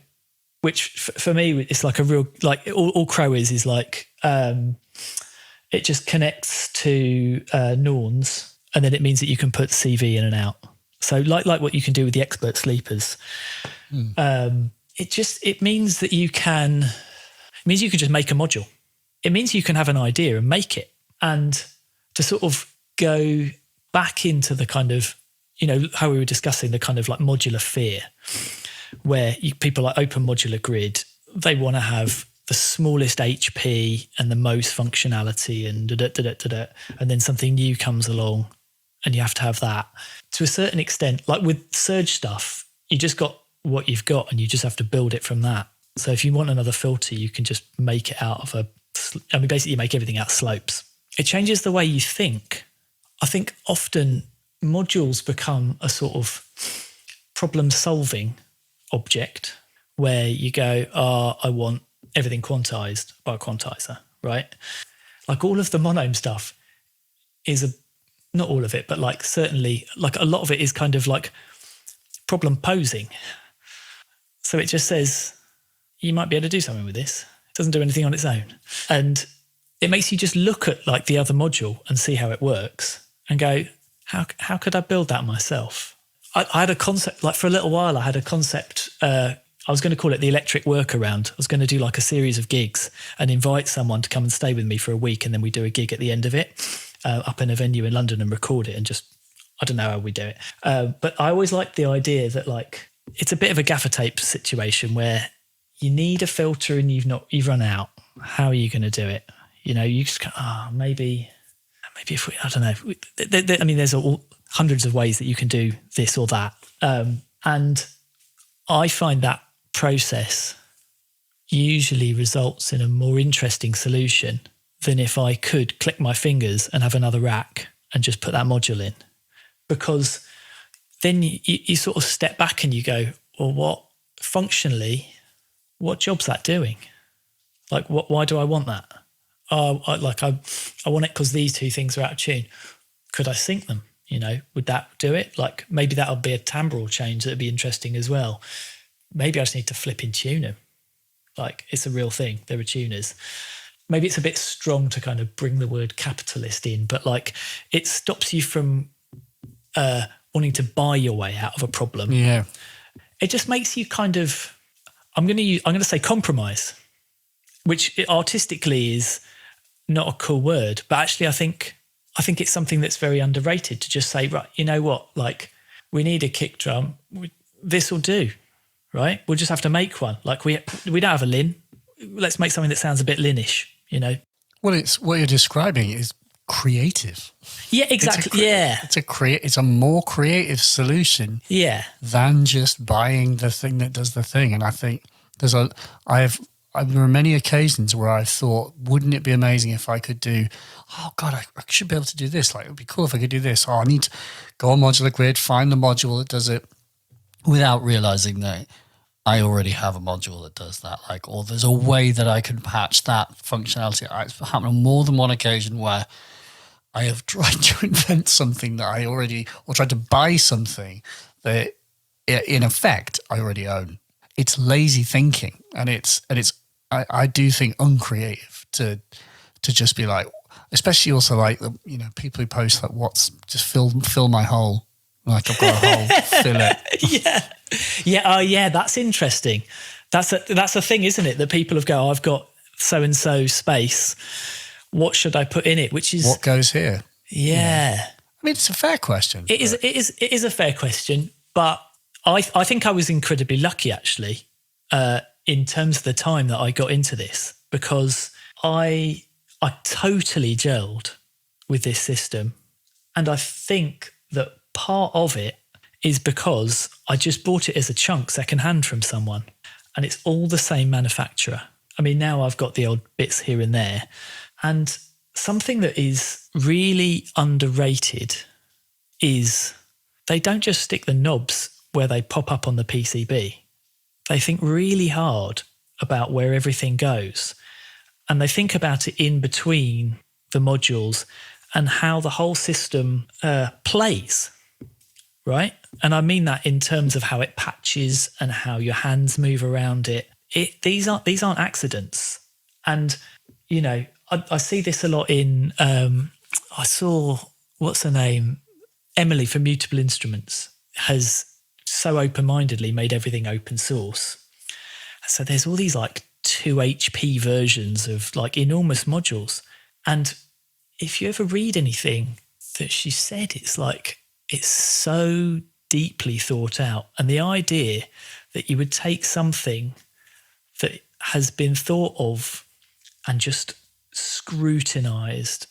which for me it's like a real, like all Crow is like it just connects to Norns. And then it means that you can put CV in and out. So like what you can do with the expert sleepers. It means that you can just make a module. It means you can have an idea and make it. And to sort of go back into the kind of, how we were discussing the kind of like modular fear, where people like Open Modular Grid, they want to have the smallest HP and the most functionality and and then something new comes along and you have to have that. To a certain extent, like with Surge stuff, you just got what you've got and you just have to build it from that. So if you want another filter, you can just make it out of basically you make everything out of slopes. It changes the way you think. I think often modules become a sort of problem-solving object where you go, I want everything quantized by a quantizer, right? Like all of the monome stuff is not all of it, but like certainly like a lot of it is kind of like problem posing. So it just says, you might be able to do something with this. It doesn't do anything on its own. And it makes you just look at like the other module and see how it works and go, how could I build that myself? I had a concept, like for a little while, I had a concept, I was going to call it the electric workaround. I was going to do like a series of gigs and invite someone to come and stay with me for a week. And then we do a gig at the end of it up in a venue in London and record it and just, I don't know how we do it. But I always liked the idea that like, it's a bit of a gaffer tape situation where you need a filter and you've run out. How are you going to do it? You just go, maybe if we, I don't know. I mean, there's hundreds of ways that you can do this or that. And I find that process usually results in a more interesting solution than if I could click my fingers and have another rack and just put that module in. Because then you sort of step back and you go, well, what job's that doing? Like, why do I want that? I want it because these two things are out of tune. Could I sync them? Would that do it? Like maybe that'll be a timbral change that'd be interesting as well. Maybe I just need to flip and tune them. Like it's a real thing. There are tuners. Maybe it's a bit strong to kind of bring the word capitalist in, but like it stops you from wanting to buy your way out of a problem. Yeah. It just makes you kind of, I'm going to say compromise, which artistically is not a cool word, but actually I think it's something that's very underrated to just say, right, you know what, like we need a kick drum. This will do, right? We'll just have to make one. Like we don't have a Lin. Let's make something that sounds a bit Linish, Well, it's what you're describing is creative. Yeah, exactly. It's a more creative solution. Yeah. Than just buying the thing that does the thing. And I think there are many occasions where I thought, wouldn't it be amazing if I could do, oh God, I should be able to do this. Like, it would be cool if I could do this. Oh, I need to go on Modular Grid, find the module that does it, without realizing that I already have a module that does that. Like, or there's a way that I can patch that functionality. It's happened on more than one occasion where I have tried to invent something that I already, or tried to buy something that in effect I already own. It's lazy thinking, and I do think uncreative to just be like, especially also like people who post like what's just fill my hole, like I've got a hole, fill it. Oh yeah, that's interesting. That's a thing, isn't it? That people have go, I've got so and so space. What should I put in it? Which is what goes here. Yeah. I mean, it's a fair question. It is a fair question, but I think I was incredibly lucky actually in terms of the time that I got into this, because I totally gelled with this system, and I think that part of it is because I just bought it as a chunk secondhand from someone, and it's all the same manufacturer. I mean, now I've got the odd bits here and there, and something that is really underrated is they don't just stick the knobs where they pop up on the PCB. They think really hard about where everything goes, and they think about it in between the modules and how the whole system plays, right? And I mean that in terms of how it patches and how your hands move around it. These aren't accidents. And, I see this a lot in, I saw, what's her name? Emily from Mutable Instruments has so open-mindedly made everything open source. So there's all these like 2 HP versions of like enormous modules. And if you ever read anything that she said, it's like, it's so deeply thought out. And the idea that you would take something that has been thought of and just scrutinized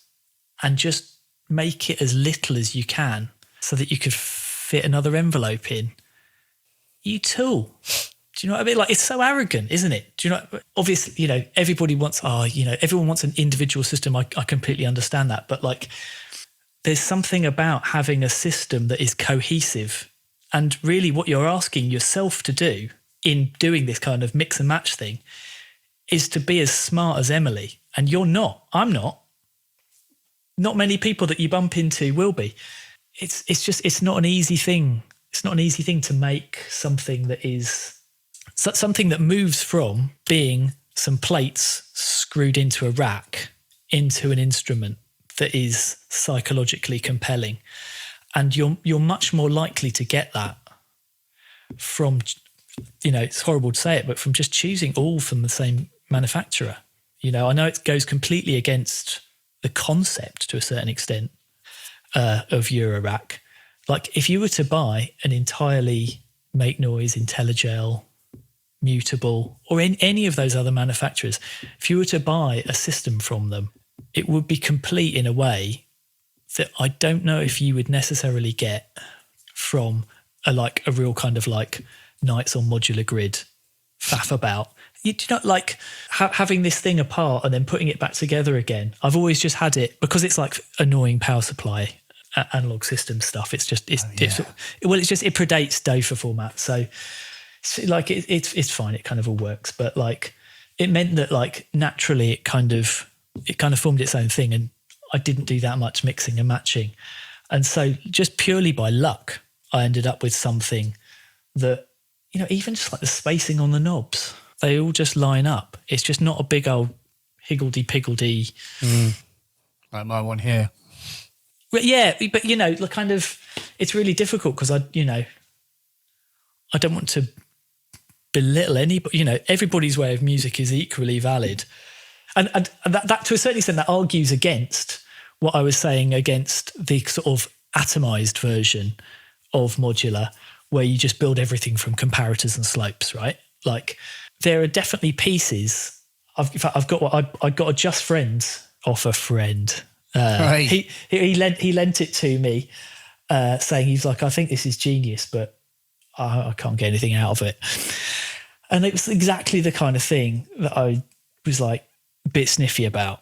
and just make it as little as you can so that you could fit another envelope in. You tool. Do you know what I mean? Like, it's so arrogant, isn't it? Do you know? Obviously, you know, everybody wants, everyone wants an individual system. I completely understand that. But like, there's something about having a system that is cohesive. And really what you're asking yourself to do in doing this kind of mix and match thing is to be as smart as Emily. And you're not. I'm not. Not many people that you bump into will be. It's not an easy thing. It's not an easy thing to make something that is something that moves from being some plates screwed into a rack into an instrument that is psychologically compelling. And you're much more likely to get that from, you know, it's horrible to say it, but from just choosing all from the same manufacturer. You know, I know it goes completely against the concept to a certain extent of Eurorack. Like, if you were to buy an entirely Make Noise, IntelliGel, Mutable, or in any of those other manufacturers, if you were to buy a system from them, it would be complete in a way that I don't know if you would necessarily get from a real kind of like Knights on Modular Grid faff about. You know, like having this thing apart and then putting it back together again. I've always just had it because it's like annoying power supply analog system stuff. It predates DOFA format, so like it's fine. It kind of all works, but like it meant that like naturally it kind of formed its own thing, and I didn't do that much mixing and matching, and so just purely by luck, I ended up with something that, you know, even just like the spacing on the knobs, they all just line up. It's just not a big old higgledy-piggledy. Like my one here. But yeah, but, you know, the kind of, it's really difficult because I don't want to belittle anybody. You know, everybody's way of music is equally valid. And that to a certain extent, that argues against what I was saying against the sort of atomized version of modular, where you just build everything from comparators and slopes, right? Like, there are definitely pieces. I got a Just Friends off a friend. Right. He lent it to me, saying, he's like, I think this is genius, but I can't get anything out of it. And it was exactly the kind of thing that I was like a bit sniffy about,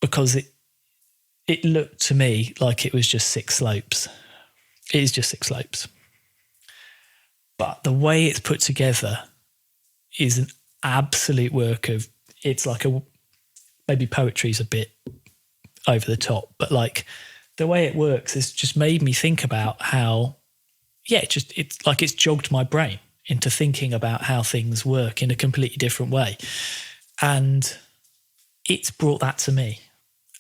because it looked to me like it was just 6 slopes. It is just 6 slopes. But the way it's put together is an absolute work of, it's like maybe poetry's a bit over the top, but like the way it works has just made me think about how, it's like it's jogged my brain into thinking about how things work in a completely different way. And it's brought that to me.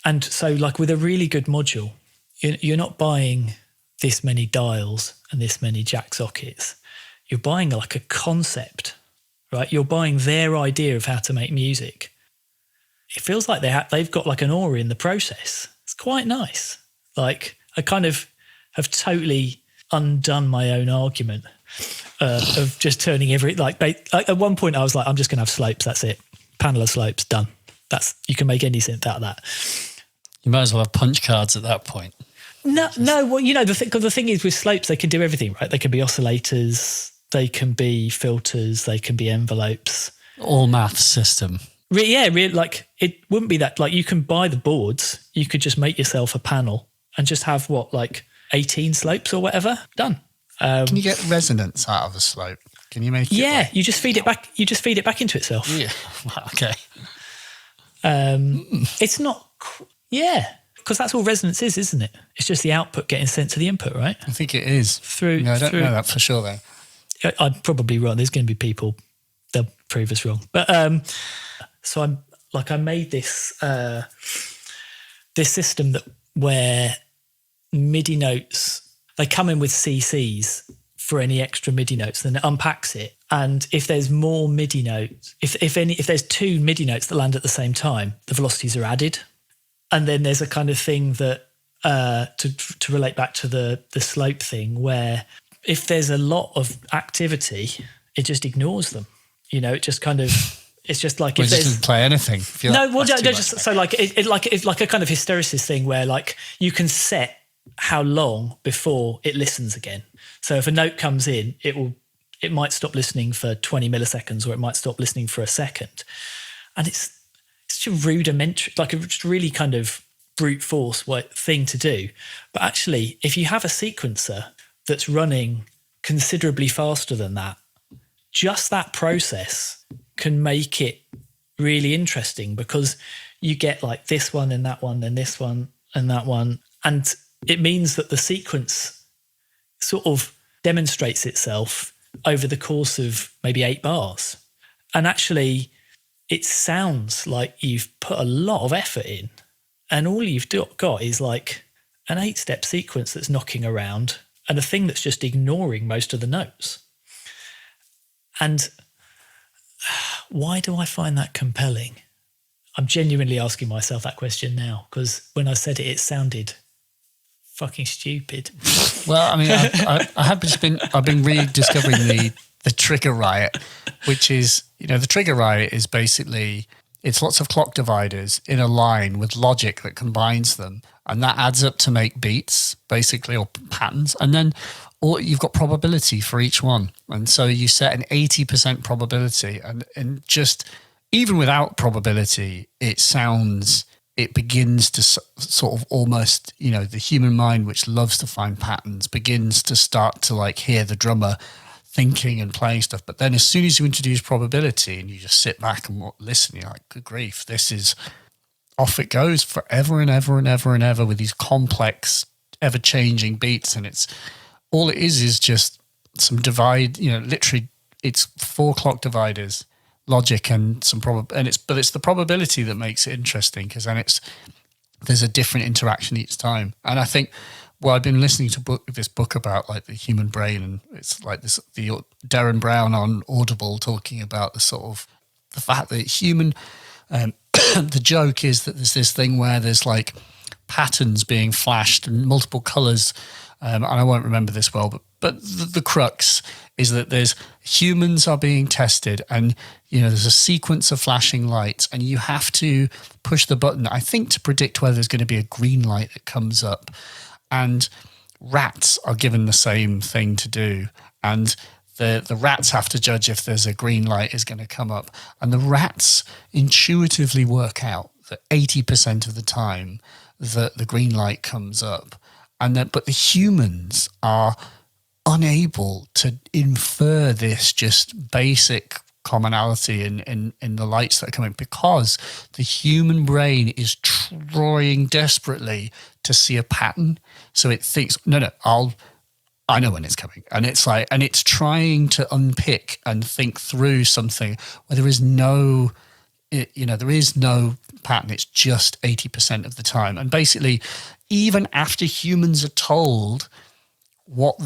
And so like with a really good module, you're not buying this many dials and this many jack sockets. You're buying like a concept, right? You're buying their idea of how to make music. It feels like they've got like an aura in the process. It's quite nice. Like, I kind of have totally undone my own argument of just turning at one point I was like, I'm just going to have slopes. That's it. Panel of slopes, done. You can make any synth out of that. You might as well have punch cards at that point. No. Well, you know, the thing is with slopes, they can do everything, right? They can be oscillators, they can be filters, they can be envelopes. All math system. Like it wouldn't be that, like you can buy the boards, you could just make yourself a panel and just have 18 slopes or whatever, done. Can you get resonance out of a slope? Can you make it? Yeah, you just feed it back. You just feed it back into itself. Yeah. Okay. It's not. Because that's all resonance is, isn't it? It's just the output getting sent to the input, right? I think it is. I don't know that for sure, though. I'm probably wrong. There's going to be people, they'll prove us wrong. But so I made this system where MIDI notes, they come in with CCs for any extra MIDI notes, then it unpacks it. And if there's more MIDI notes, if there's 2 MIDI notes that land at the same time, the velocities are added. And then there's a kind of thing that to relate back to the slope thing, where if there's a lot of activity, it just ignores them. It just kind of, it's just like, Well, if it just there's doesn't play anything. So like it's like a kind of hysteresis thing where like you can set how long before it listens again. So if a note comes in, it might stop listening for 20 milliseconds, or it might stop listening for a second. And it's such a rudimentary, like a really kind of brute force thing to do. But actually, if you have a sequencer that's running considerably faster than that, just that process can make it really interesting, because you get like this one and that one and this one and that one. And it means that the sequence sort of demonstrates itself over the course of maybe 8 bars. And actually, it sounds like you've put a lot of effort in, and all you've got is like an 8-step sequence that's knocking around and a thing that's just ignoring most of the notes. And why do I find that compelling? I'm genuinely asking myself that question now, because when I said it, it sounded fucking stupid. Well, I mean, I've been rediscovering the trigger riot, which is, the trigger riot is basically, it's lots of clock dividers in a line with logic that combines them, and that adds up to make beats, basically, or patterns. And then you've got probability for each one. And so you set an 80% probability, and just even without probability, it begins to sort of almost, the human mind, which loves to find patterns, begins to start to like hear the drummer thinking and playing stuff. But then as soon as you introduce probability and you just sit back and listen, you're like, good grief, this is, off it goes forever and ever and ever and ever with these complex, ever-changing beats. And it's, all it is just some divide, literally it's 4 clock dividers, logic and some but it's the probability that makes it interesting, because then there's a different interaction each time. And I think, I've been listening to this book about like the human brain, and it's like the Darren Brown on Audible talking about the fact that human, the joke is that there's this thing where there's like patterns being flashed and multiple colors. And I won't remember this well, but the crux is that there's humans are being tested, and there's a sequence of flashing lights, and you have to push the button, I think, to predict whether there's going to be a green light that comes up. And rats are given the same thing to do, and the rats have to judge if there's a green light is going to come up, and the rats intuitively work out that 80% of the time that the green light comes up. But the humans are unable to infer this just basic commonality in the lights that are coming, because the human brain is trying desperately to see a pattern. So it thinks, I know when it's coming. And it's like, and it's trying to unpick and think through something where there is no, there is no pattern. It's just 80% of the time. And basically, even after humans are told what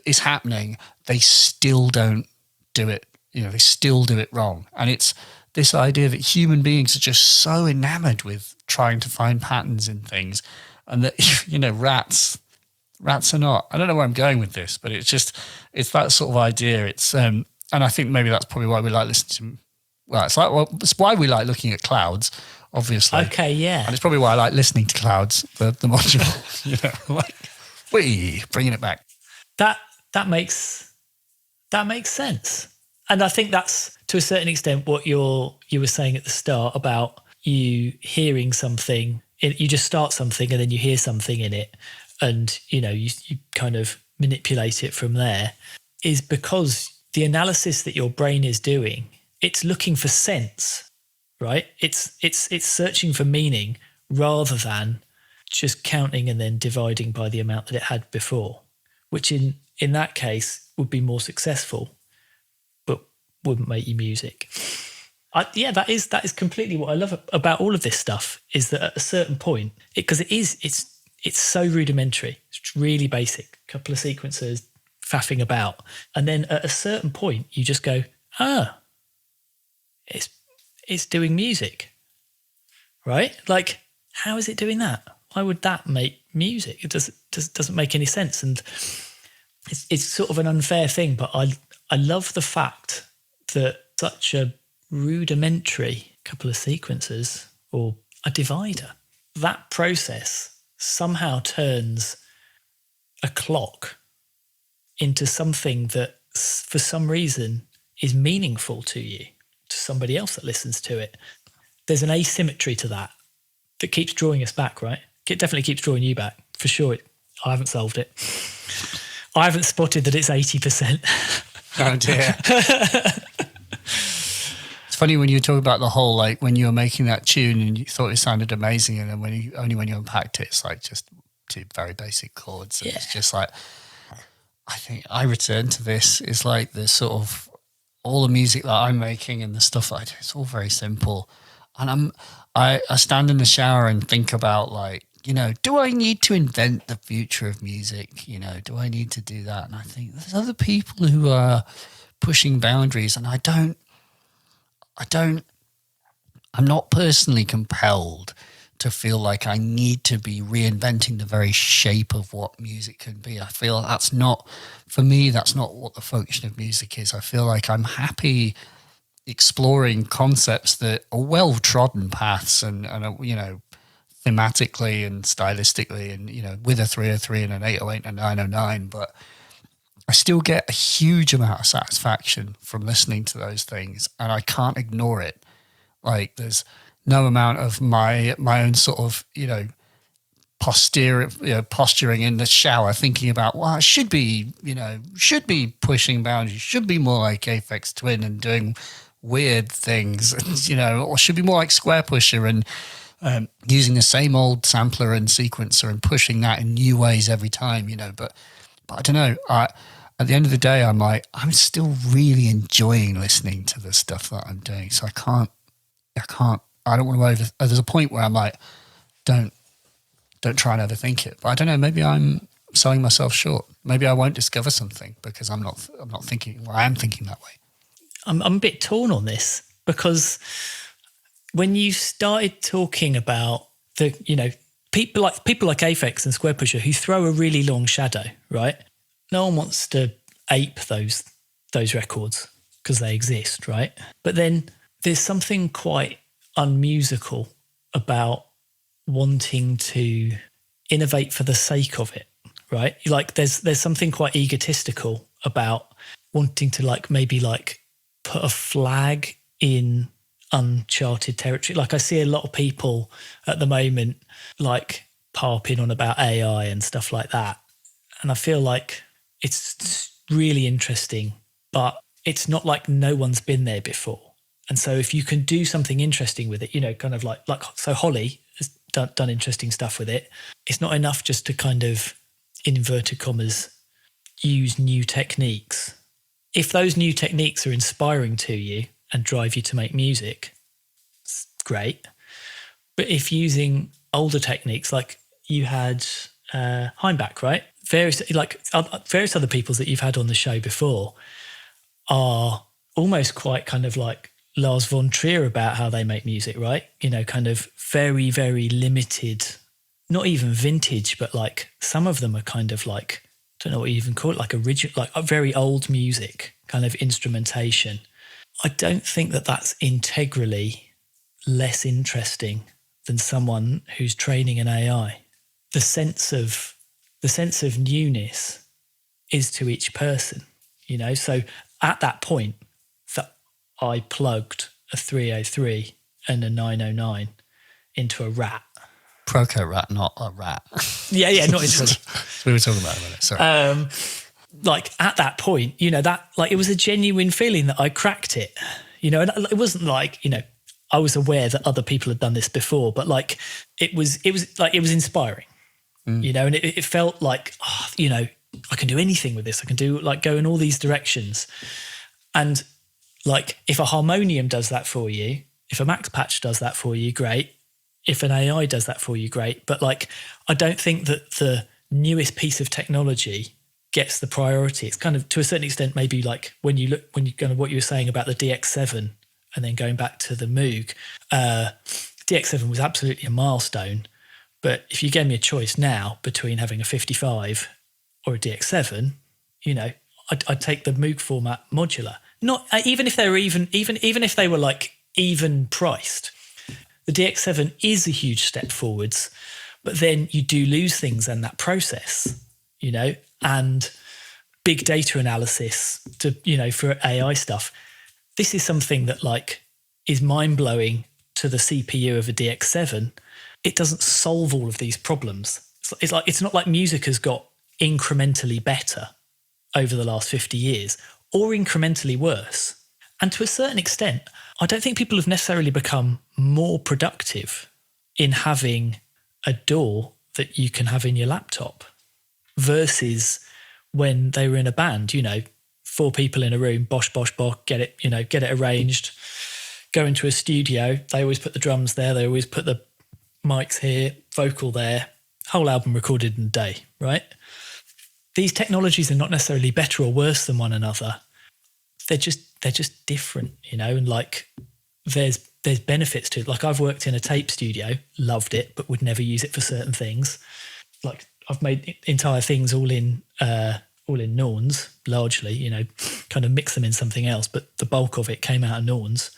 is happening, they still don't do it. They still do it wrong. And it's this idea that human beings are just so enamored with trying to find patterns in things, and that, rats are not. I don't know where I'm going with this, but it's that sort of idea. It's, and I think maybe that's probably why we like listening to, it's why we like looking at clouds, obviously. Okay, yeah. And it's probably why I like listening to clouds, the module, like, bringing it back. That makes sense. And I think that's, to a certain extent, what you were saying at the start about you hearing something. You just start something and then you hear something in it, and you kind of manipulate it from there, is because the analysis that your brain is doing, it's looking for sense, right? It's searching for meaning rather than just counting and then dividing by the amount that it had before, which in that case would be more successful, but wouldn't make you music. That is completely what I love about all of this stuff, is that at a certain point, because it's so rudimentary, it's really basic, a couple of sequences faffing about, and then at a certain point you just go, it's doing music, right? Like, how is it doing that? Why would that make music? It doesn't make any sense. And it's sort of an unfair thing, but I love the fact that such a rudimentary couple of sequences or a divider, that process somehow turns a clock into something that for some reason is meaningful to you, to somebody else that listens to it. There's an asymmetry to that keeps drawing us back, right? It definitely keeps drawing you back, for sure. I haven't solved it. I haven't spotted that it's 80%. Oh dear. It's funny when you talk about the whole, like when you were making that tune and you thought it sounded amazing, and then when you unpacked it, it's like just two very basic chords. And it's just like, I think I return to this. It's like the sort of all the music that I'm making and the stuff that I do, it's all very simple. And I stand in the shower and think about, like, you know, do I need to invent the future of music? You know, do I need to do that? And I think there's other people who are pushing boundaries, and I'm not personally compelled to feel like I need to be reinventing the very shape of what music can be. I feel that's not, for me, that's not what the function of music is. I feel like I'm happy exploring concepts that are well-trodden paths and you know, thematically and stylistically, and, you know, with a 303 and an 808 and a 909, but I still get a huge amount of satisfaction from listening to those things, and I can't ignore it. Like, there's no amount of my own sort of, you know, posturing in the shower, thinking about, well, I should be pushing boundaries, should be more like Aphex Twin and doing weird things, you know, or should be more like Square Pusher and using the same old sampler and sequencer and pushing that in new ways every time, you know. But I don't know. At the end of the day, I'm like, I'm still really enjoying listening to the stuff that I'm doing. So I don't want to there's a point where I'm like, don't try and overthink it. But I don't know, maybe I'm selling myself short. Maybe I won't discover something because I'm not thinking, well, I am thinking that way. I'm a bit torn on this, because when you started talking about the, you know, people like Aphex and Square Pusher who throw a really long shadow, right? No one wants to ape those records because they exist, right? But then there's something quite unmusical about wanting to innovate for the sake of it, right? Like there's something quite egotistical about wanting to, like, maybe like put a flag in uncharted territory. Like, I see a lot of people at the moment like harping on about AI and stuff like that, and I feel like it's really interesting, but it's not like no one's been there before. And so if you can do something interesting with it, you know, kind of like so Holly has done interesting stuff with it. It's not enough just to kind of, in inverted commas, use new techniques. If those new techniques are inspiring to you and drive you to make music, it's great. But if using older techniques, like you had Heimbach, right? Various other peoples that you've had on the show before are almost quite kind of like Lars von Trier about how they make music, right? You know, kind of very, very limited, not even vintage, but like some of them are kind of like, I don't know what you even call it, like original, like a very old music kind of instrumentation. I don't think that that's integrally less interesting than someone who's training an AI. The sense of newness is to each person, you know. So at that point that I plugged a 303 and a 909 into a rat. Proco rat, not a rat. Yeah, not into a We were talking about it a minute, sorry. Like at that point, you know, that like it was a genuine feeling that I cracked it, you know, and it wasn't like, you know, I was aware that other people had done this before, but like it was inspiring, you know, and it felt like, oh, you know, I can do anything with this. I can do like go in all these directions. And like if a harmonium does that for you, if a Max Patch does that for you, great. If an AI does that for you, great. But like, I don't think that the newest piece of technology gets the priority. It's kind of, to a certain extent, maybe like when you kind of what you were saying about the DX7 and then going back to the Moog, DX7 was absolutely a milestone. But if you gave me a choice now between having a 55 or a DX7, I'd take the Moog format modular. Not even if they were even if they were like even priced. The DX7 is a huge step forwards, but then you do lose things in that process, and big data analysis for AI stuff. This is something that like is mind blowing to the CPU of a DX7. It doesn't solve all of these problems. It's not like music has got incrementally better over the last 50 years or incrementally worse. And to a certain extent, I don't think people have necessarily become more productive in having a DAW that you can have in your laptop versus when they were in a band, 4 people in a room, bosh, bosh, bosh, get it arranged, go into a studio. They always put the drums there. They always put the mics here, vocal there, whole album recorded in a day, right? These technologies are not necessarily better or worse than one another. They're just different, and like there's benefits to it. Like I've worked in a tape studio, loved it, but would never use it for certain things. Like I've made entire things all in Norns, largely, kind of mix them in something else, but the bulk of it came out of Norns.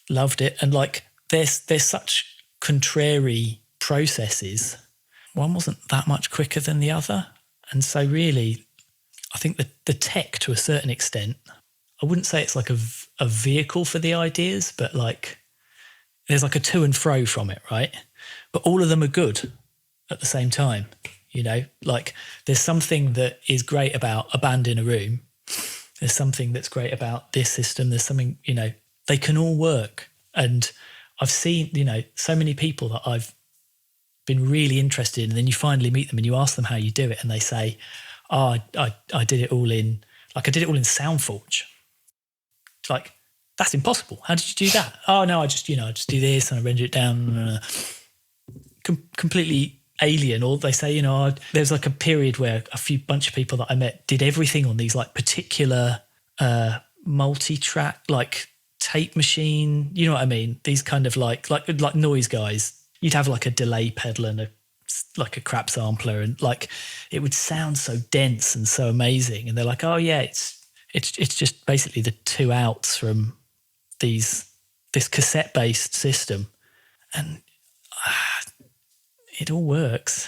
Loved it. And like there's such contrary processes. One wasn't that much quicker than the other. And so really, I think the tech to a certain extent, I wouldn't say it's like a vehicle for the ideas, but like there's like a to and fro from it, right? But all of them are good at the same time, like there's something that is great about a band in a room. There's something that's great about this system. There's something, they can all work. And I've seen, so many people that I've been really interested in, and then you finally meet them and you ask them how you do it, and they say, "Oh, I did it all in SoundForge." Like that's impossible. How did you do that? Oh no, I just do this and I render it down. Completely alien. Or they say, there's like a period where a bunch of people that I met did everything on these like particular multi-track like tape machine. You know what I mean? These kind of like noise guys. You'd have like a delay pedal and a crap sampler, and like it would sound so dense and so amazing. And they're like, oh yeah, it's just basically the 2 outs from this cassette based system, and it all works.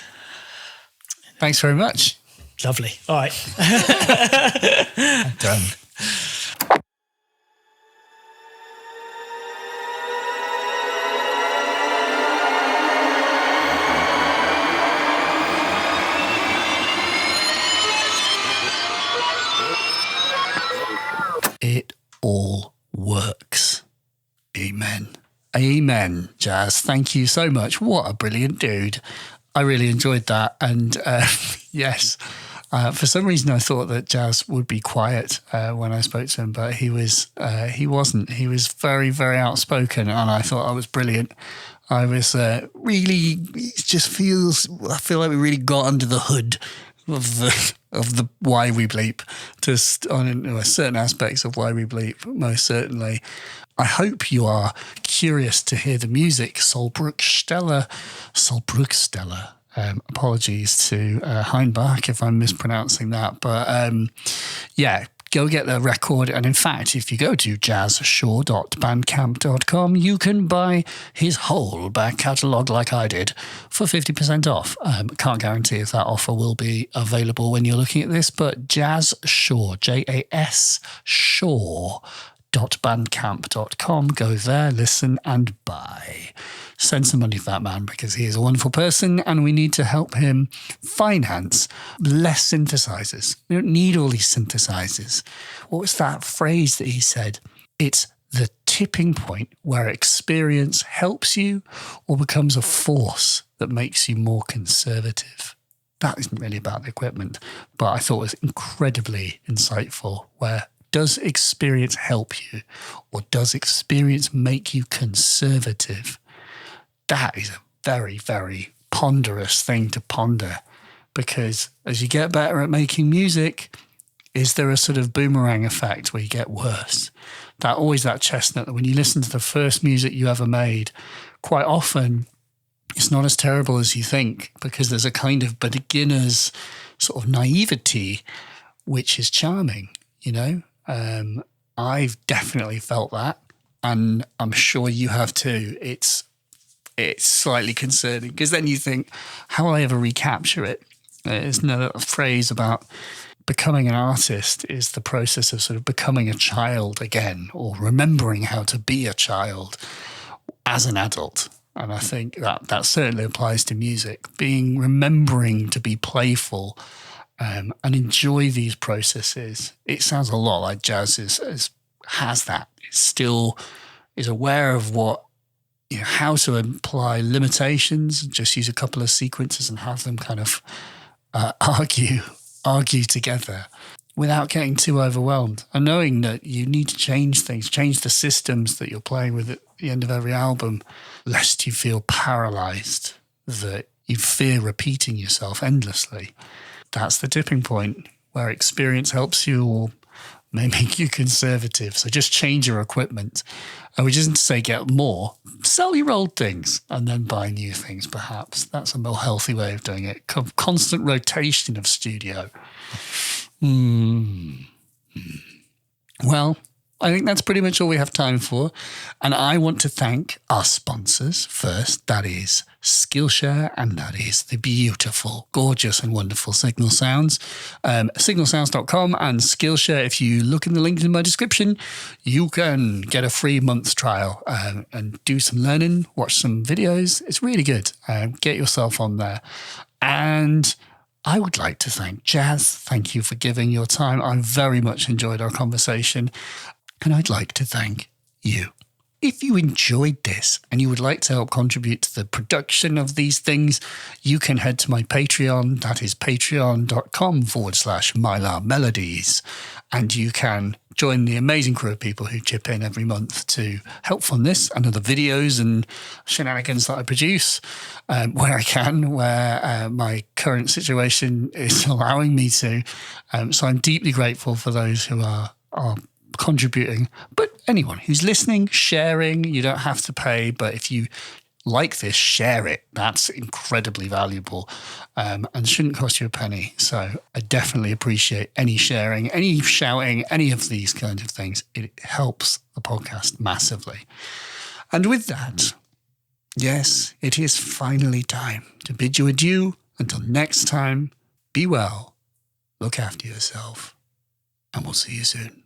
Thanks very much. Lovely. All right. I'm done. It all works. Amen. Amen, Jazz. Thank you so much. What a brilliant dude. I really enjoyed that. And yes, for some reason I thought that Jazz would be quiet when I spoke to him, but he wasn't. He was very, very outspoken, and I thought I was brilliant. I was really, I feel like we really got under the hood of the why we bleep, just on certain aspects of why we bleep, most certainly. I hope you are curious to hear the music. Solbruchsteller. Apologies to Heinbach if I'm mispronouncing that, but yeah, go get the record. And in fact, if you go to jazzshaw.bandcamp.com, you can buy his whole back catalogue like I did for 50% off. Can't guarantee if that offer will be available when you're looking at this, but Jazz Shaw, JAS Shaw.bandcamp.com. Go there, listen and buy. Send some money to that man because he is a wonderful person and we need to help him finance less synthesizers. We don't need all these synthesizers. What was that phrase that he said? It's the tipping point where experience helps you or becomes a force that makes you more conservative. That isn't really about the equipment, but I thought it was incredibly insightful. Where does experience help you or does experience make you conservative? That is a very, very ponderous thing to ponder, because as you get better at making music, Is there a sort of boomerang effect where you get worse? That chestnut, that when you listen to the first music you ever made, quite often it's not as terrible as you think, because there's a kind of beginner's sort of naivety, which is charming, you know? I've definitely felt that, and I'm sure you have too. It's slightly concerning, because then you think, how will I ever recapture it? There's another phrase about becoming an artist is the process of sort of becoming a child again, or remembering how to be a child as an adult. And I think that certainly applies to music, remembering to be playful and enjoy these processes. It sounds a lot like jazz has that. It still is aware of how to apply limitations, just use a couple of sequences and have them kind of argue together without getting too overwhelmed, and knowing that you need to change things, change the systems that you're playing with at the end of every album, lest you feel paralyzed, that you fear repeating yourself endlessly. That's the tipping point where experience helps you, or may make you conservative. So just change your equipment. Which isn't to say get more. Sell your old things and then buy new things, perhaps. That's a more healthy way of doing it. Constant rotation of studio. Well, I think that's pretty much all we have time for. And I want to thank our sponsors first. That is Skillshare, and that is the beautiful, gorgeous and wonderful Signal Sounds. Signalsounds.com and Skillshare. If you look in the link in my description, you can get a free month trial and do some learning, watch some videos. It's really good. Get yourself on there. And I would like to thank JAS. Thank you for giving your time. I very much enjoyed our conversation. And I'd like to thank you. If you enjoyed this and you would like to help contribute to the production of these things, you can head to my Patreon. That is patreon.com/Mylar Melodies. And you can join the amazing crew of people who chip in every month to help fund this and other videos and shenanigans that I produce where I can, where my current situation is allowing me to. So I'm deeply grateful for those who are contributing. But anyone who's listening, sharing, you don't have to pay, but if you like this, share it. That's incredibly valuable and shouldn't cost you a penny. So I definitely appreciate any sharing, any shouting, any of these kinds of things. It helps the podcast massively. And with that, yes, it is finally time to bid you adieu. Until next time, be well, look after yourself, and we'll see you soon.